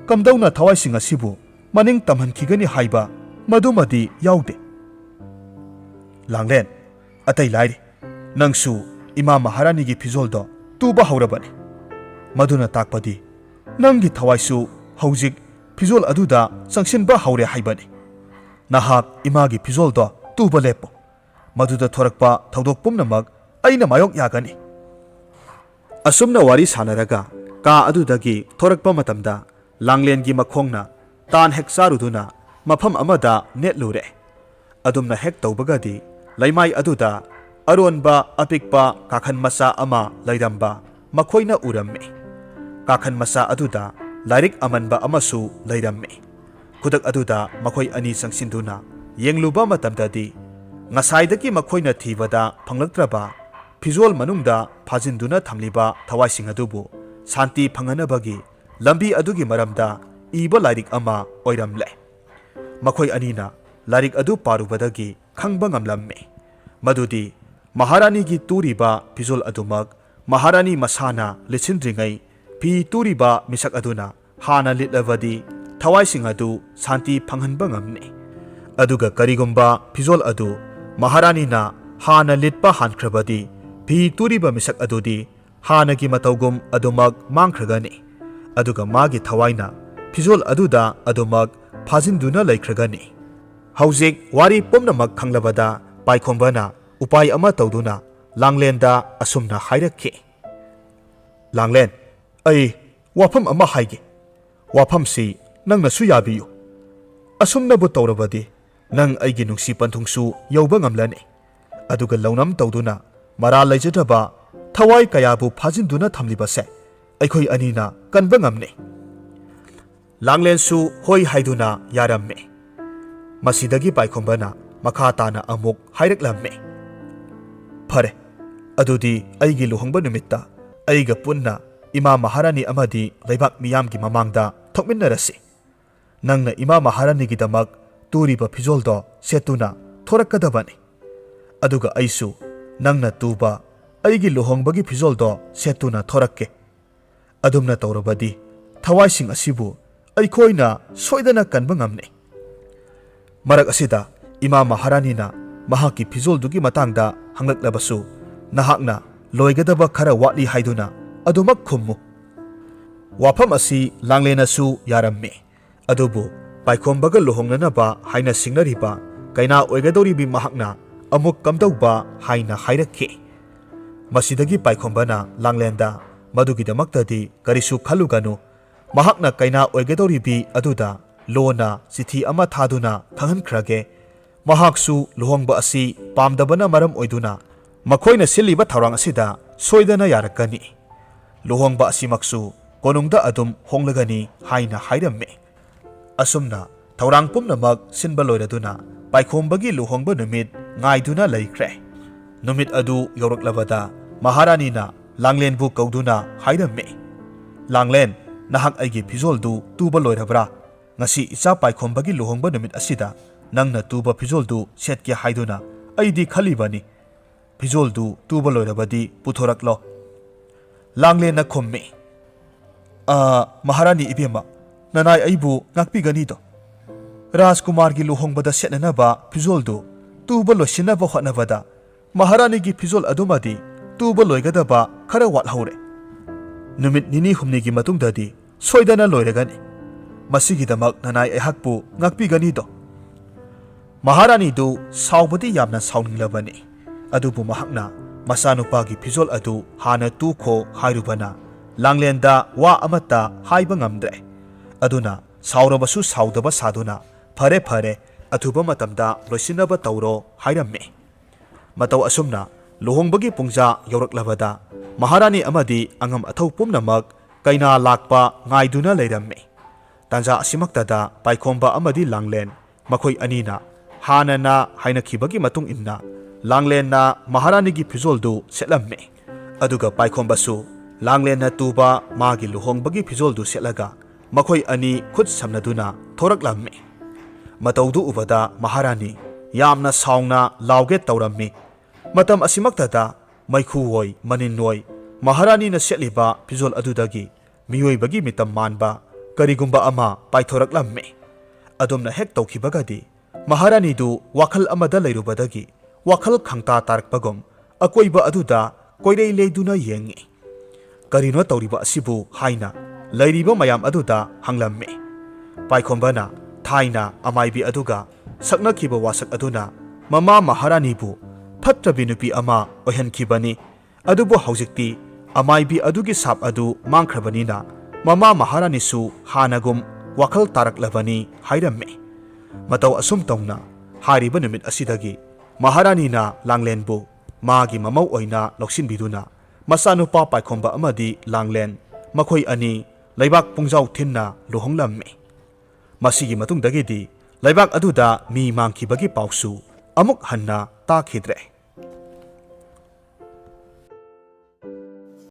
ꯀꯝꯗꯧꯅ ꯊꯋꯥꯏꯁꯤꯡ ꯑꯁꯤꯕꯨ ꯃꯅꯤꯡ ꯇꯝꯍꯟꯈꯤꯒꯅꯤ ꯍꯥꯏꯕ ꯃꯗꯨꯃꯗꯤ ꯌꯥꯎꯗꯦ꯫ ꯂꯥꯡꯂꯦꯟ, ꯑꯇꯩ ꯂꯥꯏꯔꯤ ꯅꯪꯁꯨ ꯏꯃꯥ ꯃꯍꯥꯔꯥꯅꯤꯒꯤ ꯐꯤꯖꯣꯜꯗꯣ ꯇꯨꯕ ꯍꯧꯔꯕꯅꯤ꯫ ꯃꯗꯨꯅ ꯇꯥꯛꯄꯗꯤ ꯅꯪꯒꯤ ꯊꯋꯥꯏꯁꯨ ꯍꯧꯖꯤꯛ ꯐꯤꯖꯣꯜ ꯑꯗꯨꯗ ꯆꯪꯁꯤꯟꯕ ꯍꯧꯔꯦ ꯍꯥꯏꯕꯅꯤ꯫ ꯅꯍꯥꯛ ꯏꯃꯥꯒꯤ ꯐꯤꯖꯣꯜꯗꯣ ꯇꯨꯕ ꯂꯦꯞꯄꯣ꯫ ꯃꯗꯨꯗ ꯊꯣꯔꯛꯄ ꯊꯧꯗꯣꯛ ꯄꯨꯝꯅꯃꯛ ꯑꯩꯅ ꯃꯥꯌꯣꯛ ꯌꯥꯒꯅꯤ꯫ ꯑꯁꯨꯝꯅ ꯋꯥꯔꯤ ꯁꯥꯅꯔꯒ ꯀꯥ ꯑꯗꯨꯗꯒꯤ ꯊꯣꯔꯛꯄ ꯃꯇꯝꯗ ꯂꯥꯡꯂꯦꯟꯒꯤ ꯃꯈꯣꯡꯅ ꯇꯥꯟ ꯍꯦꯛ ꯆꯥꯔꯨꯗꯨꯅ ꯃꯐꯝ ꯑꯃꯗ ꯅꯦꯠꯂꯨꯔꯦ꯫ ꯑꯗꯨꯝꯅ ꯍꯦꯛ ꯇꯧꯕꯒꯗꯤ ꯂꯩꯃꯥꯏ ꯑꯗꯨꯗ ꯑꯔꯣꯟꯕ ꯑꯄꯤꯛꯄ ꯀꯥꯈꯟ ꯃꯆꯥ ꯑꯃ ꯂꯩꯔꯝꯕ ꯃꯈꯣꯏꯅ ꯎꯔꯝꯃꯤ꯫ ꯀꯥꯈꯟ ꯃꯆꯥ ꯑꯗꯨꯗ ꯂꯥꯏꯔꯤꯛ ꯑꯃꯟꯕ ꯑꯃꯁꯨ ꯂꯩꯔꯝꯃꯤ꯫ ꯈꯨꯗꯛ ꯑꯗꯨꯗ ꯃꯈꯣꯏ ꯑꯅꯤ ꯆꯪꯁꯤꯟꯗꯨꯅ ꯌꯦꯡꯂꯨꯕ ꯃꯇꯝꯗꯗꯤ ꯉꯁꯥꯏꯗꯒꯤ ꯃꯈꯣꯏꯅ ꯊꯤꯕꯗ ꯐꯪꯂꯛꯇ꯭ꯔꯕ ꯐꯤꯖꯣꯜ ꯃꯅꯨꯡꯗ ꯐꯥꯖꯤꯟꯗꯨꯅ ꯊꯝꯂꯤꯕ ꯊꯋꯥꯏꯁꯤꯡ ꯑꯗꯨꯕꯨ ꯁꯥꯟꯇꯤ ꯐꯪꯍꯟꯅꯕꯒꯤ ꯂꯝꯕꯤ ꯑꯗꯨꯒꯤ ꯃꯔꯝꯗ ꯏꯕ ꯂꯥꯏꯔꯤꯛ ꯑꯃ ꯑꯣꯏꯔꯝꯂꯦ꯫ ꯃꯈꯣꯏ ꯑꯅꯤꯅ ꯂꯥꯏꯔꯤꯛ ꯑꯗꯨ ꯄꯥꯔꯨꯕꯗꯒꯤ ꯈꯪꯕ ꯉꯝꯂꯝꯃꯤ ꯃꯗꯨꯗꯤ ꯃꯍꯥꯔꯥꯅꯤꯒꯤ ꯇꯨꯔꯤꯕ ꯐꯤꯖꯣꯜ ꯑꯗꯨꯃꯛ ꯃꯍꯥꯔꯥꯅꯤ ꯃꯁꯥꯅ ꯂꯤꯠꯁꯤꯟꯗ꯭ꯔꯤꯉꯩ ꯐꯤ ꯇꯨꯔꯤꯕ ꯃꯤꯁꯛ ꯑꯗꯨꯅ ꯍꯥꯟꯅ ꯂꯤꯠꯂꯕꯗꯤ ꯊꯋꯥꯏꯁꯤꯡ ꯑꯗꯨ ꯁꯥꯟꯇꯤ ꯐꯪꯍꯟꯕ ꯉꯝꯅꯤ꯫ ꯑꯗꯨꯒ ꯀꯔꯤꯒꯨꯝꯕ ꯐꯤꯖꯣꯜ ꯑꯗꯨ ꯃꯍꯥꯔꯥꯅꯤꯅ ꯍꯥꯟꯅ ꯂꯤꯠꯄ ꯍꯥꯟꯈ꯭ꯔꯕꯗꯤ ꯐꯤ ꯇꯨꯔꯤꯕ ꯃꯤꯁꯛ ꯑꯗꯨꯗꯤ ꯍꯥꯟꯅꯒꯤ ꯃꯇꯧꯒꯨꯝ ꯑꯗꯨꯃꯛ ꯃꯥꯡꯈ꯭ꯔꯒꯅꯤ꯫ ꯑꯗꯨꯒ ꯃꯥꯒꯤ ꯊꯋꯥꯏꯅ ꯐꯤꯖꯣꯜ ꯑꯗꯨꯗ ꯑꯗꯨꯃꯛ ꯐꯥꯖꯤꯟꯗꯨꯅ ꯂꯩꯈ꯭ꯔꯒꯅꯤ꯫ ꯍꯧꯖꯤꯛ ꯋꯥꯔꯤ ꯄꯨꯝꯅꯃꯛ ꯈꯪꯂꯕꯗ ꯄꯥꯏꯈꯣꯝꯕꯅ ꯎꯄꯥꯏ ꯑꯃ ꯇꯧꯗꯨꯅ ꯂꯥꯡꯂꯦꯟꯗ ꯑꯁꯨꯝꯅ ꯍꯥꯏꯔꯛꯈꯤ, ꯂꯥꯡꯂꯦꯟ, ꯑꯩ ꯋꯥꯐꯝ ꯑꯃ ꯍꯥꯏꯒꯦ꯫ ꯋꯥꯐꯝꯁꯤ ꯅꯪꯅꯁꯨ ꯌꯥꯕꯤꯌꯨ꯫ ꯑꯁꯨꯝꯅꯕꯨ ꯇꯧꯔꯕꯗꯤ ꯅꯪ ꯑꯩꯒꯤ ꯅꯨꯡꯁꯤ ꯄꯟꯊꯨꯡꯁꯨ ꯌꯧꯕ ꯉꯝꯂꯅꯤ꯫ ꯑꯗꯨꯒ ꯂꯧꯅꯝ ꯇꯧꯗꯨꯅ ꯃꯔꯥꯜ ꯂꯩꯖꯗ꯭ꯔꯕ ꯊꯋꯥꯏ ꯀꯌꯥꯕꯨ ꯐꯥꯖꯤꯟꯗꯨꯅ ꯊꯝꯂꯤꯕꯁꯦ ꯑꯩꯈꯣꯏ ꯑꯅꯤꯅ ꯀꯟꯕ ꯉꯝꯅꯤ꯫ ꯂꯥꯡꯂꯦꯟꯁꯨ ꯍꯣꯏ ꯍꯥꯏꯗꯨꯅ ꯌꯥꯔꯝꯃꯤ꯫ ꯃꯁꯤꯗꯒꯤ ꯄꯥꯏꯈꯣꯝꯕꯅ ꯃꯈꯥ ꯇꯥꯅ ꯑꯃꯨꯛ ꯍꯥꯏꯔꯛꯂꯝꯃꯤ, ꯐꯔꯦ, ꯑꯗꯨꯗꯤ ꯑꯩꯒꯤ ꯂꯨꯍꯣꯡꯕ ꯅꯨꯃꯤꯠꯇ ꯑꯩꯒ ꯄꯨꯟꯅ ꯏꯃꯥ ꯃꯍꯥꯔꯥꯅꯤ ꯑꯃꯗꯤ ꯂꯩꯕꯥꯛ ꯃꯤꯌꯥꯝꯒꯤ ꯃꯃꯥꯡꯗ ꯊꯣꯛꯃꯤꯟꯅꯔꯁꯤ꯫ ꯅꯪꯅ ꯏꯃꯥ ꯃꯍꯥꯔꯥꯅꯤꯒꯤꯗꯃꯛ ꯇꯨꯔꯤꯕ ꯐꯤꯖꯣꯜꯗꯣ ꯁꯦꯠꯇꯨꯅ ꯊꯣꯔꯛꯀꯗꯕꯅꯤ꯫ ꯑꯗꯨꯒ ꯑꯩꯁꯨ ꯅꯪꯅ ꯇꯨꯕ ꯑꯩꯒꯤ ꯂꯨꯍꯣꯡꯕꯒꯤ ꯐꯤꯖꯣꯜꯗꯣ ꯁꯦꯠꯇꯨꯅ ꯊꯣꯔꯛꯀꯦ꯫ ꯑꯗꯨꯝꯅ ꯇꯧꯔꯕꯗꯤ ꯊꯋꯥꯏꯁꯤꯡ ꯑꯁꯤꯕꯨ ꯑꯩꯈꯣꯏꯅ ꯁꯣꯏꯗꯅ ꯀꯟꯕ ꯉꯝꯅꯤ꯫ ꯃꯔꯛ ꯑꯁꯤꯗ ꯏꯃꯥ ꯃꯍꯥꯔꯥꯅꯤꯅ ꯃꯍꯥꯛꯀꯤ ꯐꯤꯖꯣꯜꯗꯨꯒꯤ ꯃꯇꯥꯡꯗ ꯍꯪꯂꯛꯂꯕꯁꯨ ꯅꯍꯥꯛꯅ ꯂꯣꯏꯒꯗꯕ ꯈꯔ ꯋꯥꯠꯂꯤ ꯍꯥꯏꯗꯨꯅ ꯑꯗꯨꯃꯛ ꯈꯨꯝꯃꯨ꯫ ꯋꯥꯐꯝ ꯑꯁꯤ ꯂꯥꯡꯂꯦꯟꯅꯁꯨ ꯌꯥꯔꯝꯃꯤ꯫ ꯑꯗꯨꯕꯨ ꯄꯥꯏꯈꯣꯝꯕꯒ ꯂꯨꯍꯣꯡꯅꯅꯕ ꯍꯥꯏꯅ ꯁꯤꯡꯅꯔꯤꯕ kaina oigadoribi mahakna amuk kamdauba haina hairakki masidagi paikhomba langlenda madugidamaktadi karisu khaluganu mahakna kaina oigadoribi aduda lona chithi ama thaduna khangankrage mahaksu luhongba asi pamdabana maram oiduna makhoina siliba thaurang asida soidana yarakani luhongba asimaksu konungda adum honglagani haina hairamme asumna thaurang pumnamak sinba loiraduna paikhomba luhongba numit ngaiduna laikre numit adu yoraklabada maharani na langlen bu kauduna hairamme langlen nahak aigi phizol du tuba loirabra ngasi icha paikhomba luhongba numit asida nangna tuba phizol du setke haiduna aidi khalibani phizol du tuba loirabadi puthoraklo langlen na khomme maharani ibema nanai aibu ngakpigani do Rajkumar gi luhongbada setnanaba phizol du tuba losinaba hotnabada maharani gi phizol adumadi tuba loigadaba khara wathore numit nini humni gi matungdadi soidana loiragani masigidamak nanai aihakpu ngakpigani do maharani du saubadi yamna sauninglabani adubu mahakna masanupa gi phizol adu hana tu kho hairubana langlenda wa amata haiba ngamdre aduna saurabasu saudaba saduna fare fare athuba matamda loisinaba tawro hairamme matau asumna luhongbagi pungja yoraklabada maharani amadi angam athau pumnamak kaina lakpa ngaiduna leiramme tanja asimaktada paikhomba amadi langlen makhoi anina hanana hainakhibagi matung inna langlen na maharani gi phizol du selamme aduga paikhombasu langlen na tuba magi luhongbagi phizol du selaga makhoi ani khut samnaduna thoraklamme mataudu ubada maharani yamna saungna lauge taurammi matam asimaktada maikhu woi maninoi maharani na setliba phizol adudagi miyoibagi mitam manba karigumba ama paithoraklamme adumna hek tawkhibagadi maharani du wakhal amada leirubadagi wakhal khangta tarakpagom akoiba aduda koirei leiduna yengi karino tawriba asibu haina leiriba mayam aduda hanglamme paikhomba thaina amaibi aduga saknakiba wasak aduna mama maharani bu phatrabi nupi ama ohenkhibani adubu haujikti amaibi adugi sap adu mangkhrabani mama maharani su hanagum wakhal taraklabani hairamme matau asum tongna hariba numit asidagi maharani na langlen bu magi mamau oina loksinbiduna masanupa paikhomba amadi langlen makhoi ani laibak pungjau thinna luhonglamme masigi matungdagidi laibak aduda mi mangkhibagi pausu amuk hanna takhidre